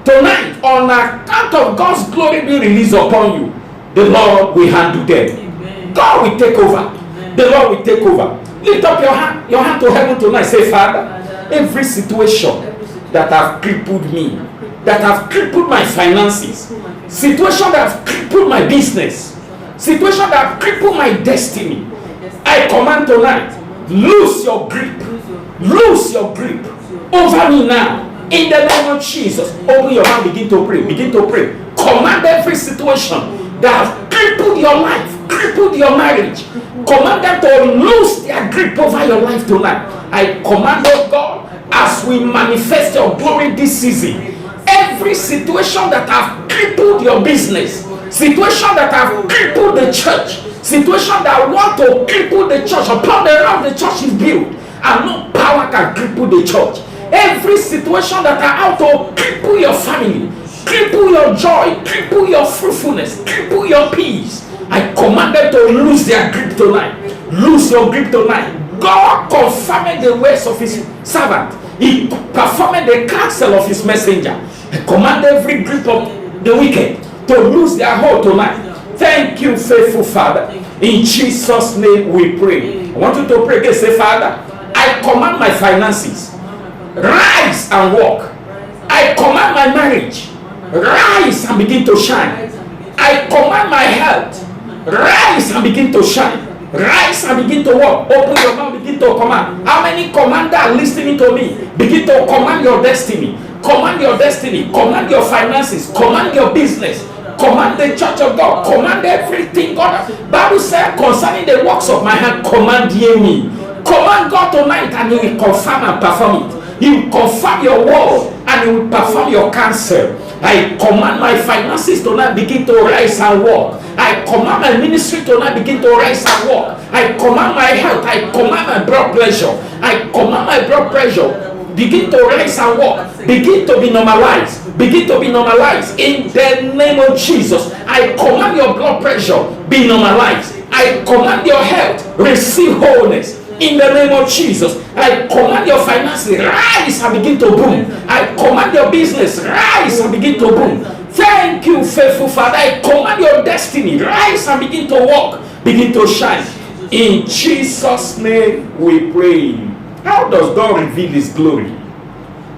tonight, on account of God's glory being released upon you, the Lord will handle them. Amen. God will take over. Amen. The Lord will take over. Lift up your hand to heaven tonight. Say, Father, every situation that have crippled me, that have crippled my finances, situation that have crippled my business, situation that have crippled my destiny, I command tonight, lose your grip. Lose your grip over me now. In the name of Jesus. Open your mouth, begin to pray. Begin to pray. Command every situation that has crippled your life, crippled your marriage. Command them to lose their grip over your life tonight. I command, oh God, as we manifest your glory this season, every situation that have crippled your business, situation that have crippled the church, situation that want to cripple the church upon the rock the church is built, and no power can cripple the church. Every situation that are out to cripple your family, cripple your joy, cripple your fruitfulness, cripple your peace, I command them to lose their grip tonight. Lose your grip tonight. God confirmed the words of His servant. He performed the counsel of His messenger. I command every grip of the wicked to lose their hold tonight. Thank you, faithful Father. In Jesus' name we pray. I want you to pray again. Say, Father, I command my finances, rise and walk. I command my marriage, rise and begin to shine. I command my health, rise and begin to shine. Rise and begin to walk. Open your mouth, begin to command. How many commanders are listening to me? Begin to command your destiny. Command your destiny. Command your finances. Command your business. Command the church of God. Command everything God. Bible said concerning the works of my hand, command ye me. Command God tonight and He will confirm and perform it. He will confirm your word and He will perform your counsel. I command my finances tonight begin to rise and walk. I command my ministry tonight begin to rise and walk. I command my health. I command my blood pressure. I command my blood pressure begin to rise and walk. Begin to be normalized. Begin to be normalized in the name of Jesus. I command your blood pressure be normalized. I command your health receive wholeness. In the name of Jesus, I command your finances rise and begin to boom. I command your business rise and begin to boom. Thank you, faithful Father. I command your destiny rise and begin to walk, begin to shine. In Jesus' name we pray. How does God reveal His glory?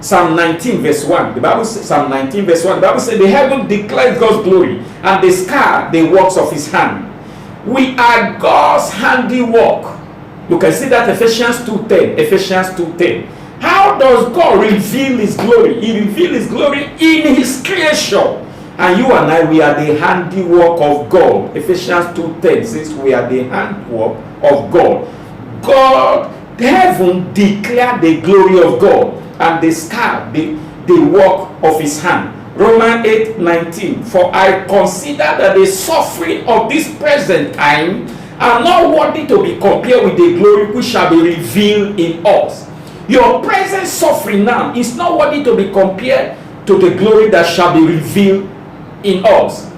Psalm 19 verse 1. The Bible says, Psalm 19 verse 1. The Bible says, the heaven declares God's glory, and the sky the works of His hand. We are God's handiwork. You can see that Ephesians 2:10. Ephesians 2:10. How does God reveal His glory? He reveals His glory in His creation. And you and I, we are the handiwork of God. Ephesians 2:10 says we are the handiwork of God. God, heaven declared the glory of God, and the sky the work of His hand. Romans 8:19. For I consider that the suffering of this present time are not worthy to be compared with the glory which shall be revealed in us. Your present suffering now is not worthy to be compared to the glory that shall be revealed in us.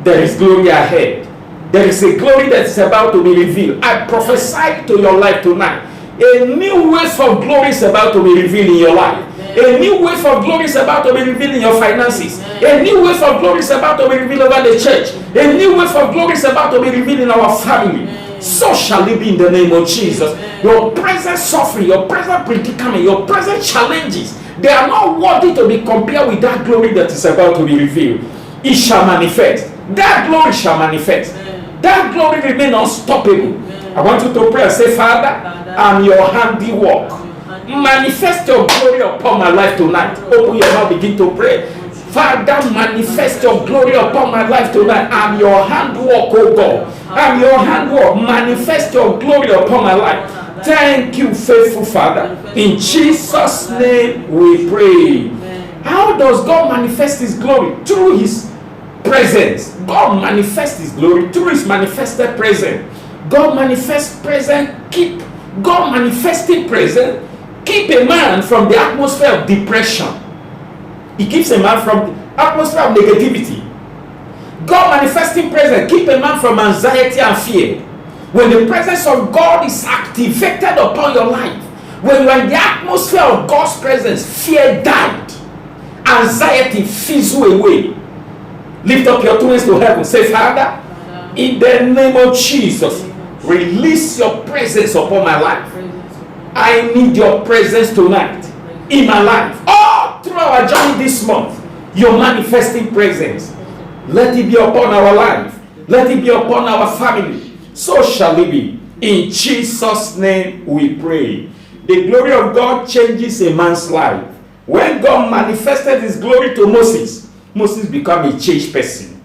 There is glory ahead. There is a glory that is about to be revealed. I prophesy to your life tonight. A new wave of glory is about to be revealed in your life. A new wave of glory is about to be revealed in your finances. A new wave of glory is about to be revealed over the church. A new wave of glory is about to be revealed in our family. So shall it be in the name of Jesus. Your present suffering, your present predicament, your present challenges, they are not worthy to be compared with that glory that is about to be revealed. It shall manifest. That glory shall manifest. That glory remain unstoppable. I want you to pray and say, Father, I'm your handiwork. Manifest your glory upon my life tonight. Open your mouth, begin to pray. Father, manifest your glory upon my life tonight. I'm your handwork, oh God. I'm your handwork. Manifest your glory upon my life. Thank you, faithful Father. In Jesus' name we pray. How does God manifest His glory? Through His presence. God manifests His glory through His manifested presence. God manifests presence. God manifesting presence keep a man from the atmosphere of depression. He keeps a man from the atmosphere of negativity. God manifesting presence keep a man from anxiety and fear. When the presence of God is activated upon your life, when you are in the atmosphere of God's presence, fear died, anxiety fizzle away. Lift up your two hands to heaven. Say, Father, in the name of Jesus, release your presence upon my life. I need your presence tonight in my life. All through our journey this month, your manifesting presence. Let it be upon our life. Let it be upon our family. So shall it be. In Jesus' name we pray. The glory of God changes a man's life. When God manifested his glory to Moses, Moses became a changed person.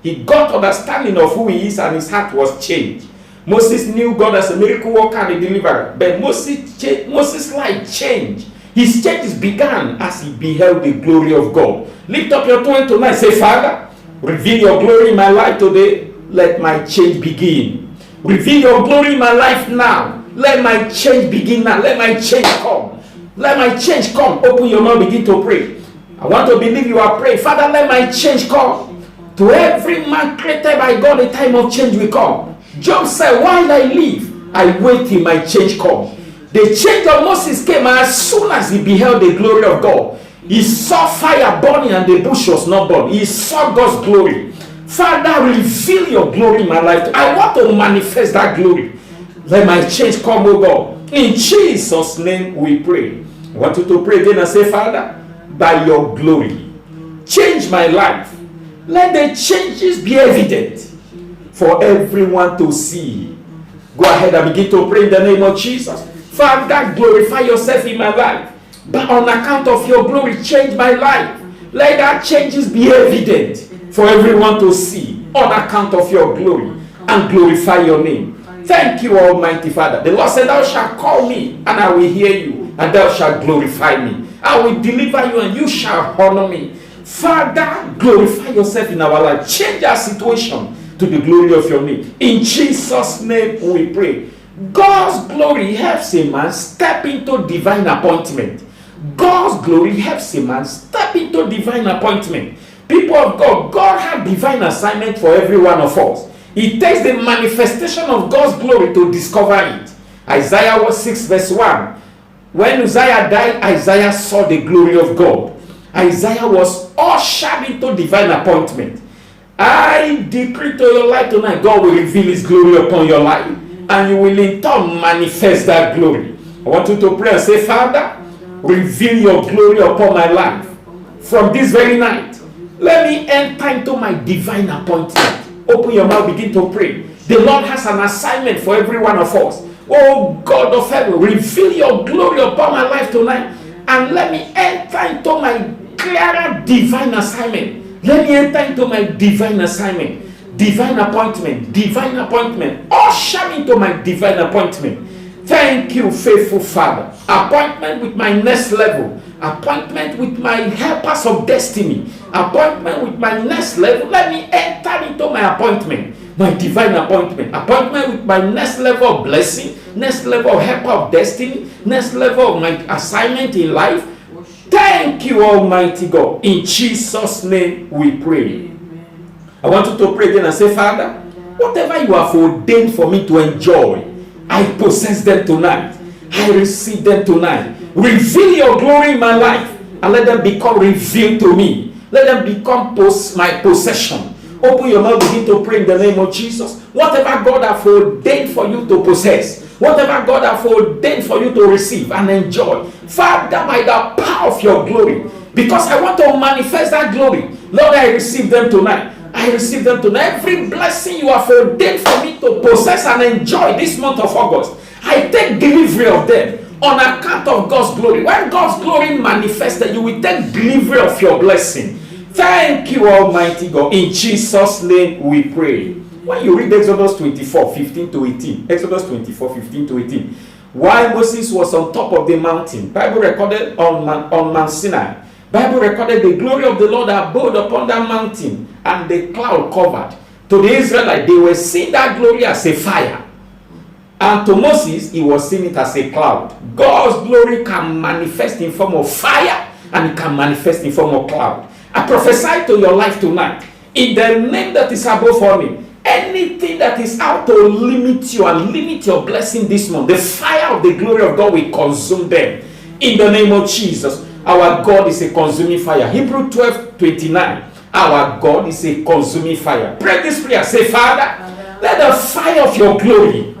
He got understanding of who he is and his heart was changed. Moses knew God as a miracle worker and a deliverer. But Moses' life changed. His changes began as he beheld the glory of God. Lift up your tongue tonight. Say, Father, reveal your glory in my life today. Let my change begin. Reveal your glory in my life now. Let my change begin now. Let my change come. Let my change come. Open your mouth, begin to pray. I want to believe you are praying. Father, let my change come. To every man created by God, a time of change will come. Job said, while I live, I wait till my change come. The change of Moses came as soon as he beheld the glory of God. He saw fire burning and the bush was not burned. He saw God's glory. Father, reveal your glory in my life. I want to manifest that glory. Let my change come, O God. In Jesus' name we pray. I want you to pray again and say, Father, by your glory, change my life. Let the changes be evident for everyone to see. Go ahead and begin to pray in the name of Jesus. Father, glorify yourself in my life. But on account of your glory, change my life. Let that changes be evident for everyone to see on account of your glory, and glorify your name. Thank you, Almighty Father. The Lord said, thou shalt call me, and I will hear you, and thou shalt glorify me. I will deliver you, and you shall honor me. Father, glorify yourself in our life. Change our situation to the glory of your name. In Jesus' name we pray. God's glory helps a man step into divine appointment. God's glory helps a man step into divine appointment. People of God, God had divine assignment for every one of us. It takes the manifestation of God's glory to discover it. Isaiah 6 verse 1. When Uzziah died, Isaiah saw the glory of God. Isaiah was ushered into divine appointment. I decree to your life tonight, God will reveal his glory upon your life, and you will in turn manifest that glory. I want you to pray and say, Father, reveal your glory upon my life. From this very night, let me enter into my divine appointment. Open your mouth, begin to pray. The Lord has an assignment for every one of us. Oh God of heaven, reveal your glory upon my life tonight, and let me enter into my clearer divine assignment. Let me enter into my divine assignment, divine appointment. Usher me into my divine appointment. Thank you, faithful Father. Appointment with my next level. Appointment with my helpers of destiny. Appointment with my next level. Let me enter into my appointment, my divine appointment. Appointment with my next level of blessing, next level of helper of destiny, next level of my assignment in life. Thank you, Almighty God. In Jesus' name we pray. I want you to pray again and say, Father, whatever you have ordained for me to enjoy, I possess them tonight. I receive them tonight. Reveal your glory in my life, and let them become revealed to me. Let them become my possession. Open your mouth, begin to pray in the name of Jesus. Whatever God has ordained for you to possess, whatever God has ordained for you to receive and enjoy, Father, by the power of your glory, because I want to manifest that glory, Lord, I receive them tonight. I receive them tonight. Every blessing you have ordained for me to possess and enjoy this month of August, I take delivery of them on account of God's glory. When God's glory manifested, you will take delivery of your blessing. Thank you, Almighty God. In Jesus' name we pray. When you read Exodus 24, 15 to 18, Exodus 24, 15 to 18, while Moses was on top of the mountain, Bible recorded on Mount Sinai, Bible recorded the glory of the Lord abode upon that mountain, and the cloud covered. To the Israelites, they were seeing that glory as a fire. And to Moses, he was seeing it as a cloud. God's glory can manifest in form of fire, and it can manifest in form of cloud. I prophesy to your life tonight. In the name that is above all name, anything that is out to limit you and limit your blessing this month, the fire of the glory of God will consume them. In the name of Jesus, our God is a consuming fire. Hebrew 12:29. Our God is a consuming fire. Pray this prayer. Say, Father, let the fire of your glory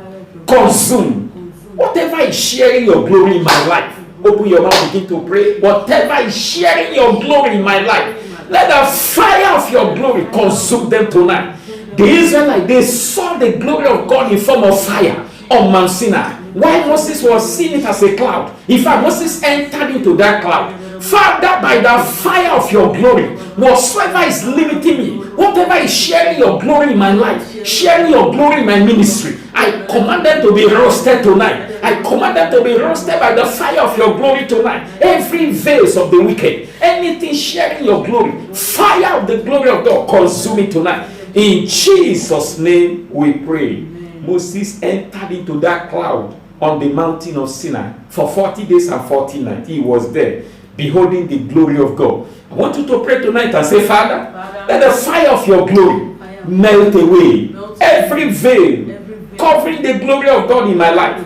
consume whatever is sharing your glory in my life. Open your mouth, begin to pray. Whatever is sharing your glory in my life, let the fire of your glory consume them tonight. The Israelites, they saw the glory of God in form of fire on Mount Sinai. While Moses was seeing it as a cloud, in fact, Moses entered into that cloud. Father, by the fire of your glory, whatsoever is limiting me, whatever is sharing your glory in my life, sharing your glory in my ministry, I command them to be roasted tonight. I command them to be roasted by the fire of your glory tonight. Every vase of the wicked, anything sharing your glory, fire of the glory of God, consume it tonight. In Jesus' name we pray. Moses entered into that cloud on the mountain of Sinai for 40 days and 40 nights. He was there, beholding the glory of God. I want you to pray tonight and say, Father, let the fire of your glory melt away every veil covering the glory of God in my life,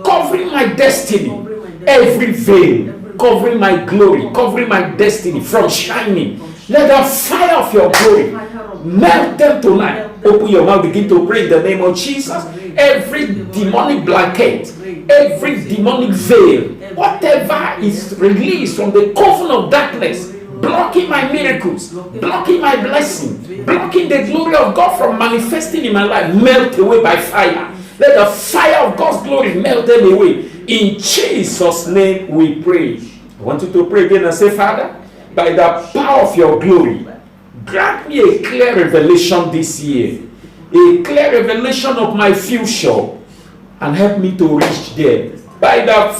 covering my destiny, every veil covering my glory, covering my destiny from shining. Let the fire of your glory melt them tonight. Open your mouth, begin to pray in the name of Jesus. Every demonic blanket, every demonic veil, whatever is released from the coven of darkness, blocking my miracles, blocking my blessing, blocking the glory of God from manifesting in my life, melt away by fire. Let the fire of God's glory melt them away. In Jesus' name we pray. I want you to pray again and say, Father, by the power of your glory, grant me a clear revelation this year, a clear revelation of my future, and help me to reach there. By the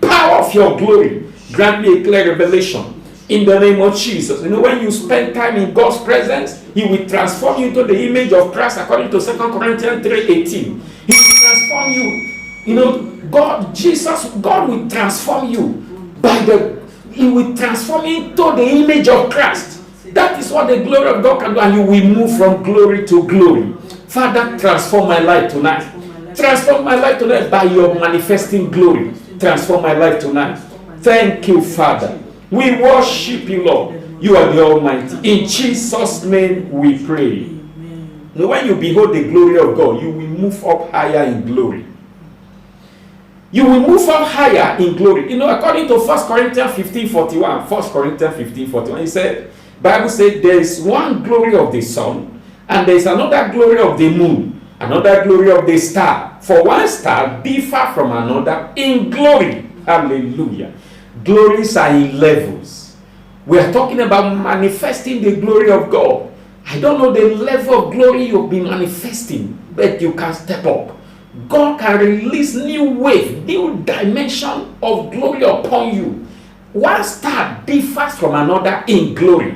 power of your glory, grant me a clear revelation in the name of Jesus. You know, when you spend time in God's presence, He will transform you into the image of Christ according to 2 Corinthians 3:18. He will transform you. You know, God will transform you He will transform you into the image of Christ. That is what the glory of God can do, and you will move from glory to glory. Father, transform my life tonight. Transform my life tonight by your manifesting glory. Transform my life tonight. Thank you, Father. We worship you, Lord. You are the Almighty. In Jesus' name we pray. Now, when you behold the glory of God, you will move up higher in glory. You will move up higher in glory. You know, according to 1 Corinthians 15:41, 1 Corinthians 15:41, he said, Bible said there is one glory of the sun, and there is another glory of the moon, another glory of the star. For one star differ from another in glory. Hallelujah. Glories are in levels. We are talking about manifesting the glory of God. I don't know the level of glory you'll be manifesting, but you can step up. God can release new wave, new dimension of glory upon you. One star differs from another in glory.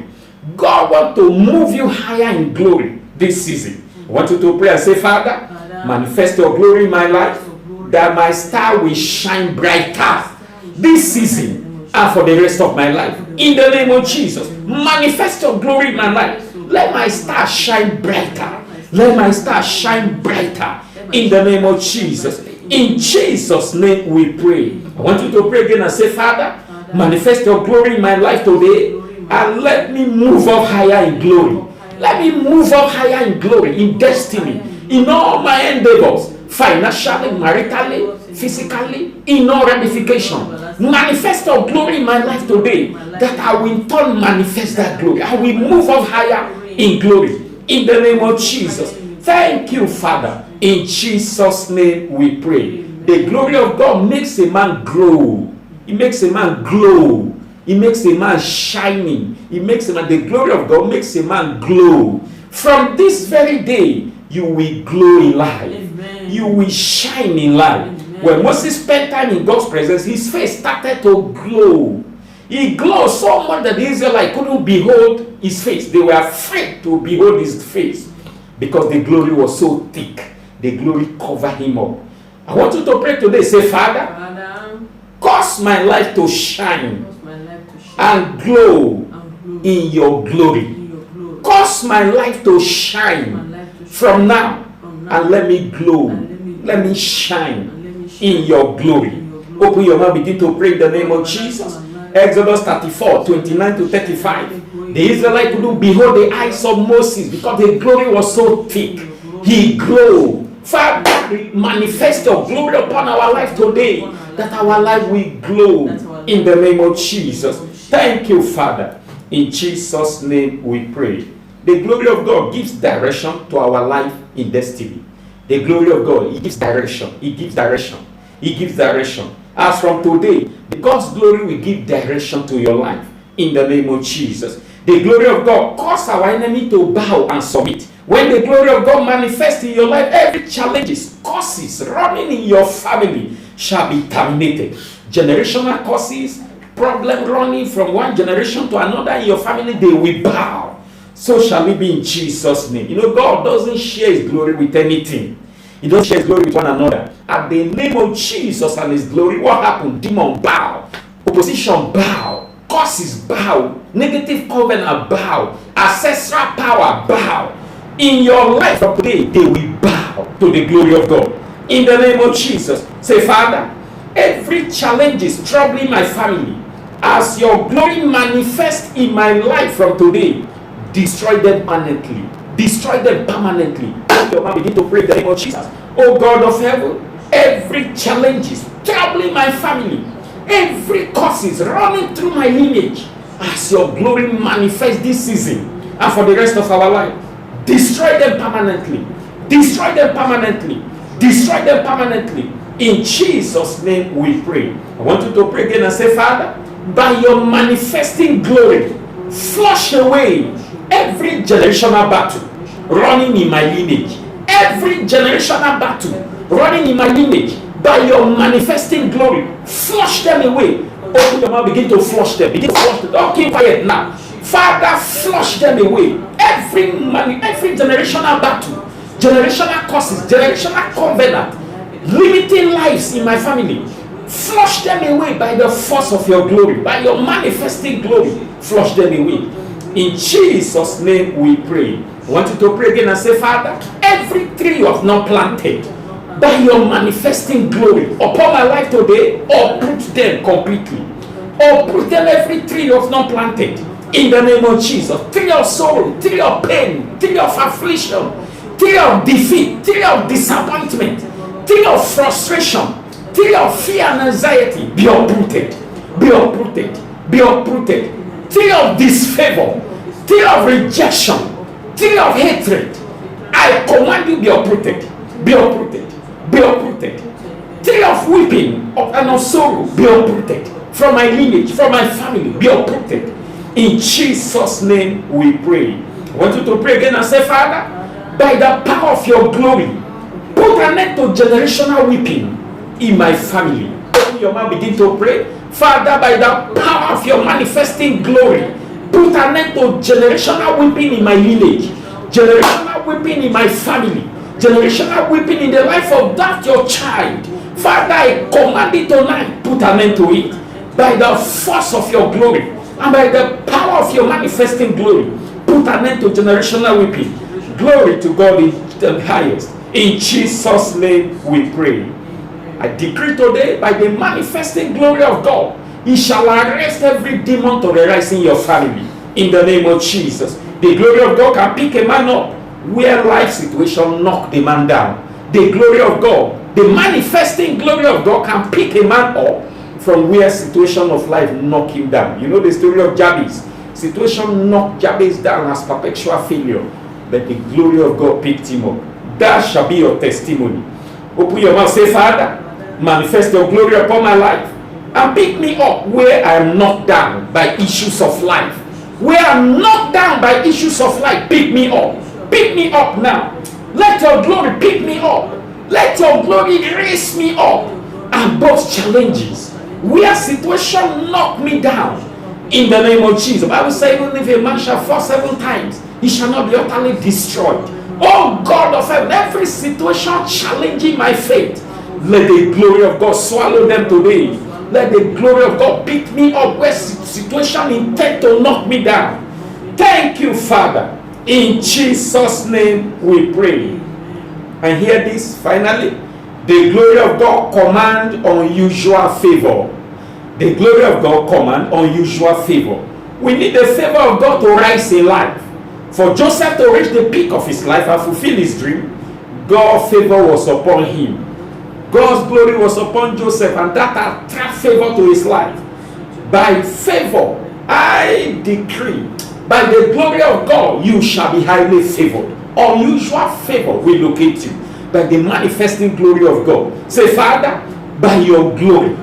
God wants to move you higher in glory this season. I want you to pray and say, Father, manifest your glory in my life, that my star will shine brighter this season and for the rest of my life. In the name of Jesus, manifest your glory in my life. Let my star shine brighter. Let my star shine brighter. In the name of Jesus. In Jesus' name we pray. I want you to pray again and say, Father, manifest your glory in my life today, and let me move up higher in glory. Let me move up higher in glory, in destiny, in all my endeavors, financially, maritally, physically, in all ramifications. Manifest your glory in my life today, that I will in turn manifest that glory. I will move up higher in glory. In the name of Jesus. Thank you, Father. In Jesus' name we pray. The glory of God makes a man grow. It makes a man glow. It makes a man shining. It makes a man, the glory of God makes a man glow. From this very day, you will glow in life. Amen. You will shine in life. Amen. When Moses spent time in God's presence, his face started to glow. He glowed so much that the Israelites couldn't behold his face. They were afraid to behold his face because the glory was so thick. The glory covered him up. I want you to pray today. Say, Father, cause my life to shine and glow in your glory. Cause cause my life to shine from now, and let me glow, let me shine in your glory. Open your mouth, begin to pray in the name of Jesus. Exodus 34, 29 to 35. The Israelites could behold the eyes of Moses because the glory was so thick. He glowed. Father, manifest your glory upon our life today, that our life will glow in the name of Jesus. Thank you, Father. In Jesus' name we pray. The glory of God gives direction to our life in destiny. The glory of God, it gives direction. It gives direction. It gives direction. As from today, God's glory will give direction to your life in the name of Jesus. The glory of God cause our enemy to bow and submit. When the glory of God manifests in your life, every challenges, causes running in your family shall be terminated. Generational causes, problem running from one generation to another in your family, they will bow. So shall it be in Jesus' name. You know, God doesn't share his glory with anything. He doesn't share his glory with one another. At the name of Jesus and his glory, what happened? Demon bow. Opposition bow. Causes bow. Negative covenant bow. Ancestral power bow. In your life from today, they will bow to the glory of God. In the name of Jesus. Say, Father, every challenge is troubling my family. As your glory manifests in my life from today, destroy them permanently. Destroy them permanently. Your man begin to pray in the name of Jesus. Oh God of heaven, every challenge is troubling my family. Every cause is running through my lineage. As your glory manifests this season and for the rest of our life, destroy them permanently. Destroy them permanently. Destroy them permanently. In Jesus' name we pray. I want you to pray again and say, Father, by your manifesting glory, flush away every generational battle running in my lineage. Every generational battle running in my lineage, by your manifesting glory, flush them away. Open your mouth, begin to flush them. Begin to flush them. Don't keep quiet now. Father, flush them away. Every generational battle, generational causes, generational covenant, limiting lives in my family, flush them away by the force of your glory, by your manifesting glory. Flush them away. In Jesus' name we pray. I want you to pray again and say, Father, every tree you have not planted, by your manifesting glory upon my life today, uproot them completely. Uproot them, every tree you have not planted. In the name of Jesus. Tree of sorrow, tree of pain, tree of affliction, tree of defeat, tree of disappointment, tree of frustration, tree of fear and anxiety, be uprooted. Be uprooted. Be uprooted. Tree of disfavor, tree of rejection, tree of hatred, I command you, be uprooted. Be uprooted. Be uprooted. Tree of weeping and of sorrow, be uprooted. From my lineage, from my family, be uprooted. In Jesus' name we pray. I want you to pray again and say, Father, by the power of your glory, put an end to generational weeping in my family. Open your mouth, begin to pray. Father, by the power of your manifesting glory, put an end to generational weeping in my lineage, generational weeping in my family, generational weeping in the life of that your child. Father, I command it tonight, put an end to it. By the force of your glory and by the power of your manifesting glory, put an end to generational weeping. Glory to God in the highest. In Jesus' name we pray. I decree today, by the manifesting glory of God, he shall arrest every demon to arise in your family. In the name of Jesus. The glory of God can pick a man up where life situation knock the man down. The glory of God, the manifesting glory of God can pick a man up from where situation of life knock him down. You know the story of Jabez. Situation knocked Jabez down as perpetual failure, but the glory of God picked him up. That shall be your testimony. Open your mouth, say, Father, manifest your glory upon my life and pick me up where I am knocked down by issues of life. Where I'm knocked down by issues of life, pick me up. Pick me up now. Let your glory pick me up. Let your glory raise me up above challenges. Where situation knock me down, in the name of Jesus. The Bible says, even if a man shall fall 7 times, he shall not be utterly destroyed. Oh God of heaven, every situation challenging my faith, let the glory of God swallow them today. Let the glory of God pick me up where situation intend to knock me down. Thank you, Father. In Jesus' name we pray. And hear this finally. The glory of God command unusual favor. The glory of God command unusual favor. We need the favor of God to rise in life. For Joseph to reach the peak of his life and fulfill his dream, God's favor was upon him. God's glory was upon Joseph, and that attracted favor to his life. By favor, I decree, by the glory of God, you shall be highly favored. Unusual favor will locate you by the manifesting glory of God. Say, Father, by your glory,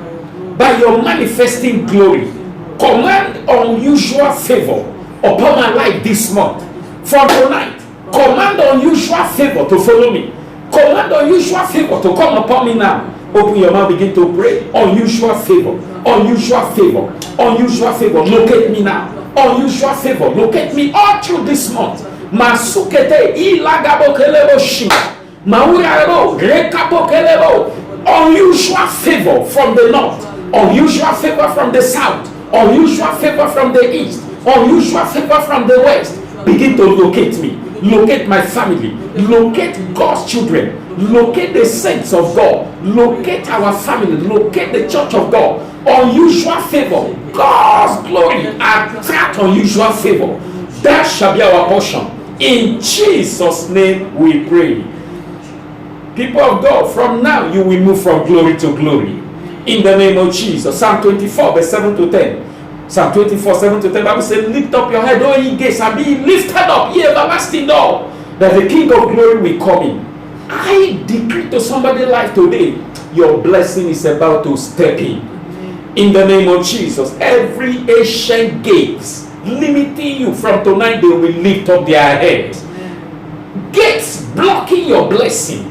by your manifesting glory, command unusual favor upon my life this month. From tonight, command unusual favor to follow me. Command unusual favor to come upon me now. Open your mouth, begin to pray. Unusual favor, unusual favor, unusual favor. Locate me now. Unusual favor, locate me all through this month. Masukete ilagabo kelebo shima. Maurabo rekabo kelebo. Unusual favor from the north, unusual favor from the south, unusual favor from the east, unusual favor from the west. Begin to locate me, locate my family, locate God's children, locate the saints of God, locate our family, locate the church of God. Unusual favor, God's glory, attract unusual favor. That shall be our portion. In Jesus' name we pray. People of God, from now you will move from glory to glory. In the name of Jesus. Psalm 24, verse 7 to 10. Psalm 24, 7 to 10, Bible says, lift up your head, O ye gates, and be lifted up, ye everlasting door, that the King of glory will come in. I decree to somebody's life today, your blessing is about to step in. In the name of Jesus, every ancient gates limiting you from tonight, they will lift up their heads. Gates blocking your blessing,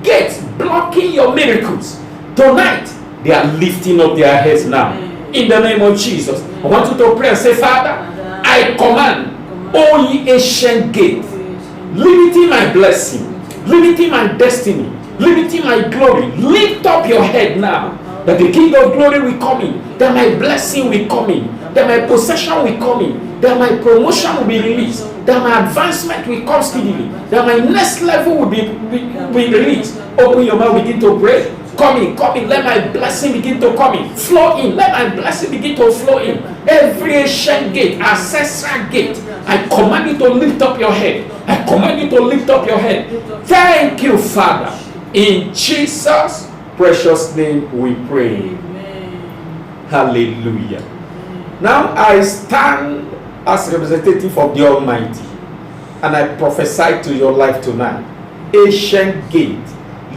gates blocking your miracles, tonight they are lifting up their heads now. In the name of Jesus, I want you to pray and say, Father, I command all ye ancient gates, limiting my blessing, limiting my destiny, limiting my glory. Lift up your head now, that the King of glory will come in, that my blessing will come in, that my possession will come in, that my promotion will be released, that my advancement will come speedily, that my next level will be released. Open your mouth, begin to pray. Come in, let my blessing begin to come in. Flow in, let my blessing begin to flow in. Every ancient gate, ancestral gate, I command you to lift up your head. I command you to lift up your head. Thank you, Father. In Jesus' precious name we pray. Amen. Hallelujah. Now I stand as representative of the Almighty, and I prophesy to your life tonight. Ancient gate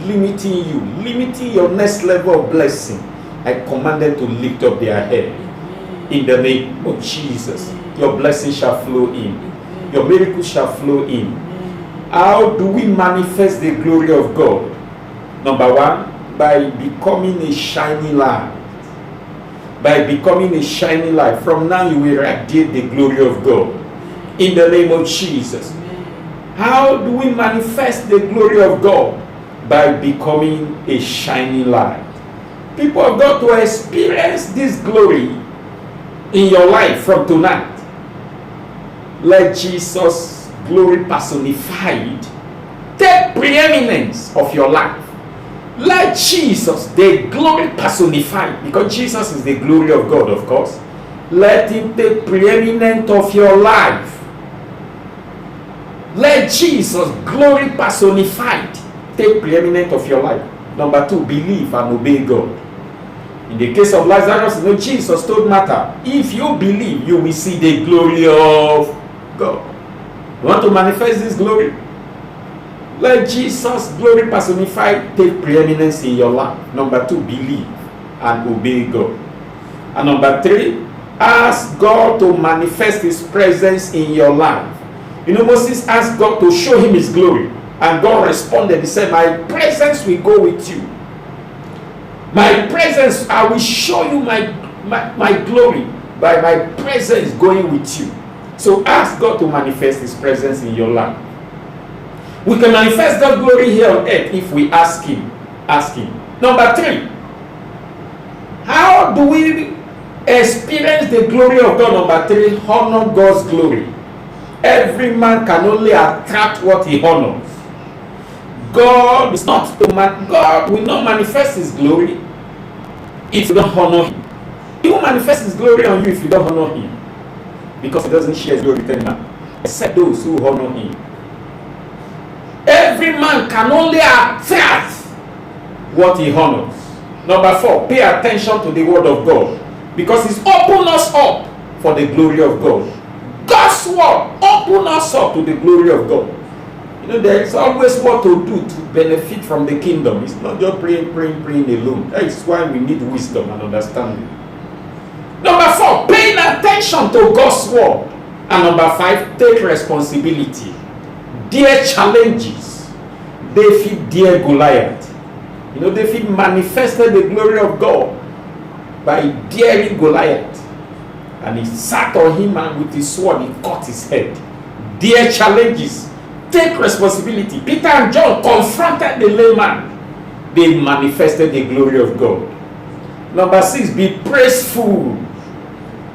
limiting you, limiting your next level of blessing, I command them to lift up their head. In the name of Jesus, your blessing shall flow in, your miracle shall flow in. How do we manifest the glory of God? Number one, by becoming a shining light. By becoming a shining light. From now you will radiate the glory of God. In the name of Jesus. How do we manifest the glory of God? By becoming a shining light. People of God, to experience this glory in your life from tonight, let Jesus' glory personified take preeminence of your life. Let Jesus, the glory personified, because Jesus is the glory of God, of course, let him take preeminence of your life. Let Jesus, glory personified, take preeminent of your life. Number two, believe and obey God. In the case of Lazarus, Jesus told Martha, if you believe, you will see the glory of God. You want to manifest this glory? Let Jesus' glory personified take preeminence in your life. Number two, believe and obey God. And number three, ask God to manifest his presence in your life. Moses asked God to show him his glory. And God responded, he said, my presence will go with you. My presence, I will show you my glory by my presence going with you. So ask God to manifest his presence in your life. We can manifest God's glory here on earth if we ask him. Ask him. Number three, how do we experience the glory of God? Number three, honor God's glory. Every man can only attract what he honors. God is not God will not manifest his glory if you don't honor him. He will manifest his glory on you if you don't honor him. Because he doesn't share his glory with any man, except those who honor him. Every man can only attract what he honors. Number 4, pay attention to the word of God, because it's opened us up for the glory of God. God's word open us up to the glory of God. You know, there is always what to do to benefit from the kingdom. It's not just praying alone. That is why we need wisdom and understanding. Number 4, paying attention to God's word. And number 5, take responsibility. Dear challenges. David, dear Goliath. You know, David manifested the glory of God by daring Goliath. And he sat on him, and with his sword he cut his head. Dear challenges. Take responsibility. Peter and John confronted the layman. They manifested the glory of God. Number 6, be praiseful.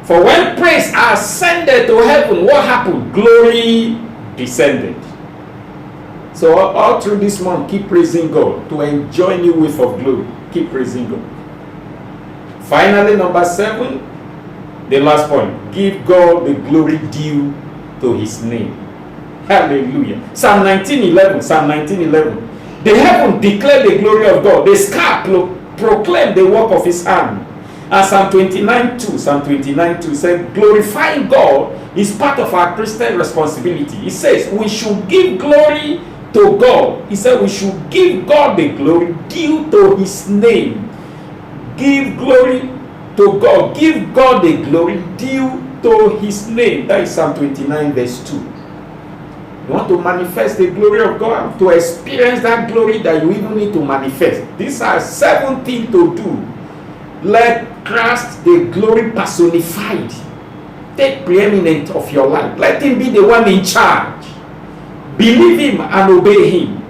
For when praise ascended to heaven, what happened? Glory descended. So all through this month, keep praising God to enjoy new wave of glory. Keep praising God. Finally, number 7, the last point. Give God the glory due to his name. Hallelujah. Psalm 19:11. Psalm 19:11. The heaven declared the glory of God. The sky proclaimed the work of his hand. And Psalm 29:2. Psalm 29:2 said, glorifying God is part of our Christian responsibility. He says we should give glory to God. He said we should give God the glory due to his name. Give glory to God. Give God the glory due to his name. That is Psalm 29 verse 2. You want to manifest the glory of God, to experience that glory that you even need to manifest. These are 7 things to do. Let Christ, the glory personified, take preeminent of your life. Let him be the one in charge. Believe him and obey him.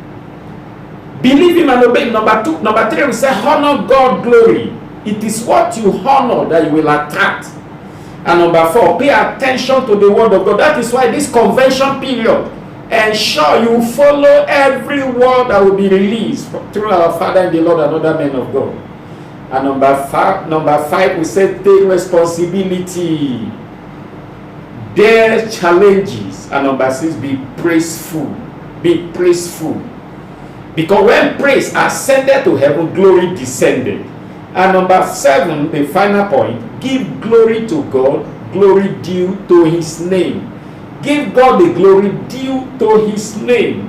Believe him and obey him. Number 3, we say honor God glory. It is what you honor that you will attract. And number 4, pay attention to the word of God. That is why this convention period, ensure you follow every word that will be released through our Father in the Lord and other men of God. And number 5, we said take responsibility. Dare challenges. And number 6, be praiseful. Be praiseful. Because when praise ascended to heaven, glory descended. And number 7, the final point, give glory to God, glory due to his name. Give God the glory due to his name.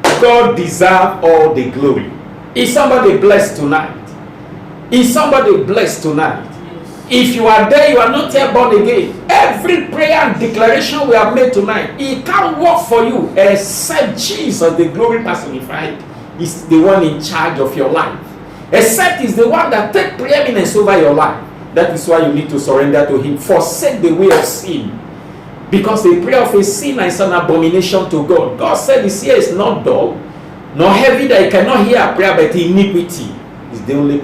God deserves all the glory. Is somebody blessed tonight? Is somebody blessed tonight? If you are there, you are not yet born again. Every prayer and declaration we have made tonight, it can't work for you except Jesus, the glory personified, is the one in charge of your life. Except is the one that takes preeminence over your life. That is why you need to surrender to him. Forsake the way of sin. Because the prayer of a sinner is an abomination to God. God said his ear is not dull, nor heavy that he cannot hear a prayer, but iniquity is the only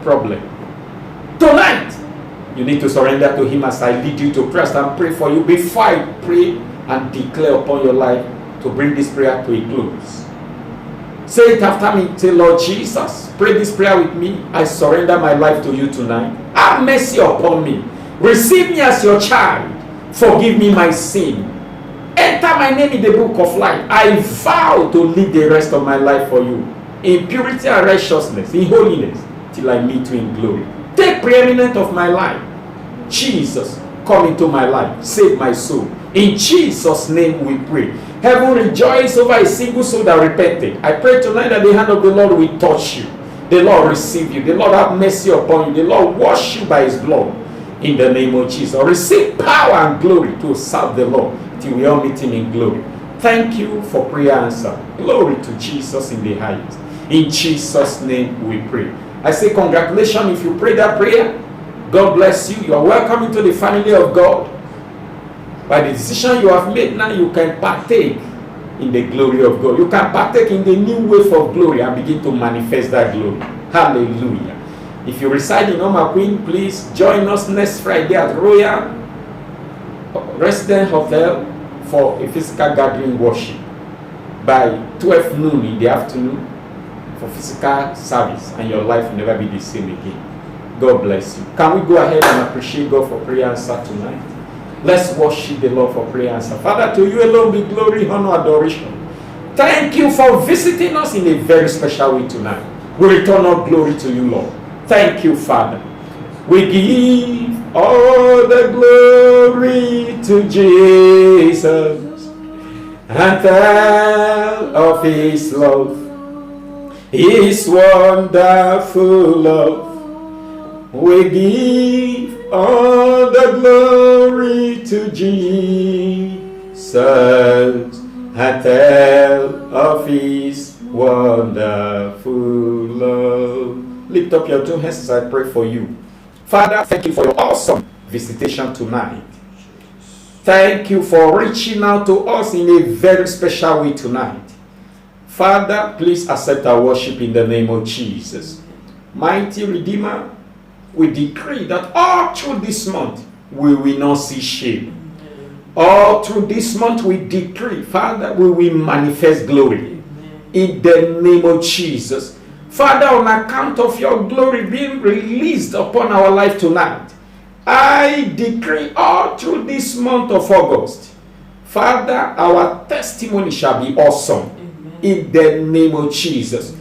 problem. Tonight, you need to surrender to him as I lead you to Christ and pray for you before I pray and declare upon your life to bring this prayer to a close. Say it after me. Say, Lord Jesus, pray this prayer with me. I surrender my life to you tonight. Have mercy upon me. Receive me as your child. Forgive me my sin. Enter my name in the book of life. I vow to live the rest of my life for you, in purity and righteousness, in holiness, till I meet you in glory. Take preeminent of my life. Jesus, come into my life. Save my soul. In Jesus' name we pray. Heaven rejoice over a single soul that repented. I pray tonight that the hand of the Lord will touch you. The Lord receive you. The Lord have mercy upon you. The Lord wash you by his blood. In the name of Jesus. Receive power and glory to serve the Lord till we all meet him in glory. Thank you for prayer answer. Glory to Jesus in the highest. In Jesus' name we pray. I say congratulations if you pray that prayer. God bless you. You are welcome into the family of God. By the decision you have made now, you can partake in the glory of God. You can partake in the new wave of glory and begin to manifest that glory. Hallelujah. If you reside in Oma Queen, please join us next Friday at Royal Resident Hotel for a physical gathering worship by 12 noon in the afternoon for physical service, and your life will never be the same again. God bless you. Can we go ahead and appreciate God for prayer answer tonight? Let's worship the Lord for prayer answer. Father, to you alone be glory, honor, adoration. Thank you for visiting us in a very special way tonight. We return all glory to you, Lord. Thank you, Father. We give all the glory to Jesus and tell of his love, his wonderful love. We give all the glory to Jesus and tell of his wonderful love. Lift up your two hands as I pray for you. Father, thank you for your awesome visitation tonight. Thank you for reaching out to us in a very special way tonight. Father, please accept our worship in the name of Jesus. Mighty Redeemer, we decree that all through this month, we will not see shame. All through this month, we decree, Father, we will manifest glory in the name of Jesus. Father, on account of your glory being released upon our life tonight, I decree all through this month of August, Father, our testimony shall be awesome in the name of Jesus.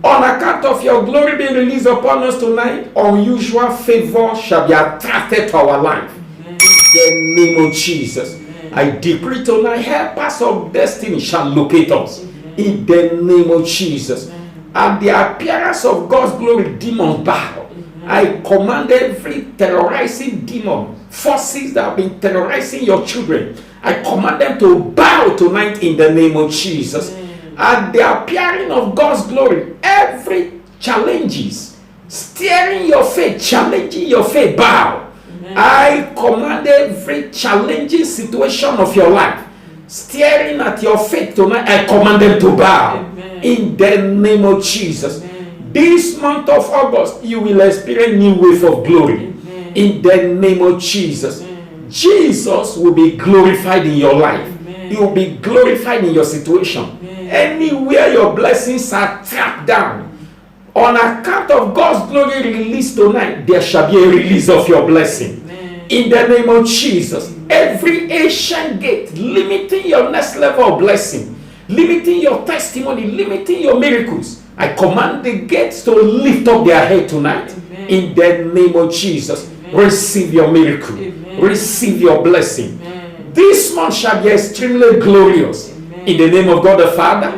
On account of your glory being released upon us tonight, unusual favor shall be attracted to our life in the name of Jesus. I decree tonight, helpers of destiny shall locate us in the name of Jesus. At the appearance of God's glory, demons bow. I command every terrorizing demon, forces that have been terrorizing your children, I command them to bow tonight in the name of Jesus. At the appearing of God's glory, every challenges, steering your faith, challenging your faith, bow. I command every challenging situation of your life, staring at your faith tonight, I command them to bow in the name of Jesus. This month of August, you will experience new wave of glory in the name of Jesus. Jesus will be glorified in your life. He will be glorified in your situation. Anywhere your blessings are trapped down, on account of God's glory released tonight, there shall be a release of your blessing. In the name of Jesus, every ancient gate limiting your next level of blessing, limiting your testimony, limiting your miracles, I command the gates to lift up their head tonight. In the name of Jesus, receive your miracle, receive your blessing. This month shall be extremely glorious. In the name of God the Father,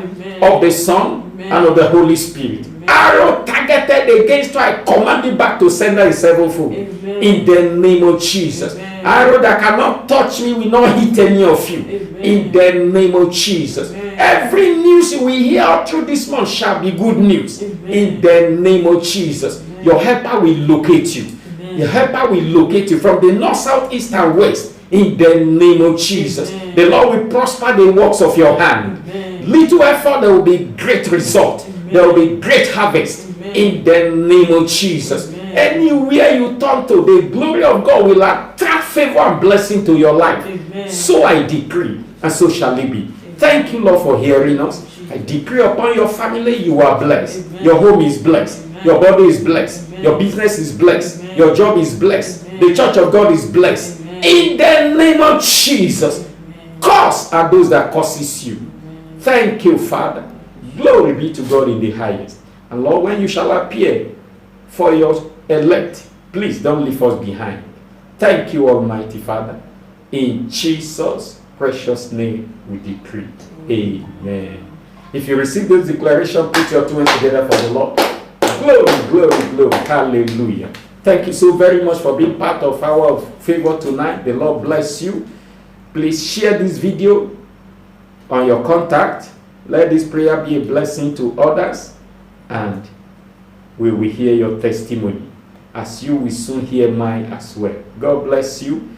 of the Son, and of the Holy Spirit. Arrow targeted against you, I command it back to sender in sevenfold. In the name of Jesus. Arrow that cannot touch me will not hit any of you. In the name of Jesus. Every news you will hear through this month shall be good news. In the name of Jesus. Your helper will locate you. Your helper will locate you from the north, south, east, and west. In the name of Jesus. The Lord will prosper the works of your hand. Little effort, there will be great result. There will be great harvest. In the name of Jesus. Anywhere you turn to, the glory of God will attract favor and blessing to your life. So I decree, and so shall it be. Thank you, Lord, for hearing us. I decree upon your family, you are blessed. Your home is blessed. Your body is blessed. Your business is blessed. Your job is blessed. The church of God is blessed. In the name of Jesus. Cursed are those that curses you. Thank you, Father. Glory be to God in the highest. And Lord, when you shall appear for your elect, please don't leave us behind. Thank you, Almighty Father. In Jesus' precious name we decree. Amen. If you receive this declaration, put your two hands together for the Lord. Glory, glory, glory. Hallelujah. Thank you so very much for being part of our favor tonight. The Lord bless you. Please share this video on your contact. Let this prayer be a blessing to others, and we will hear your testimony, as you will soon hear mine as well. God bless you.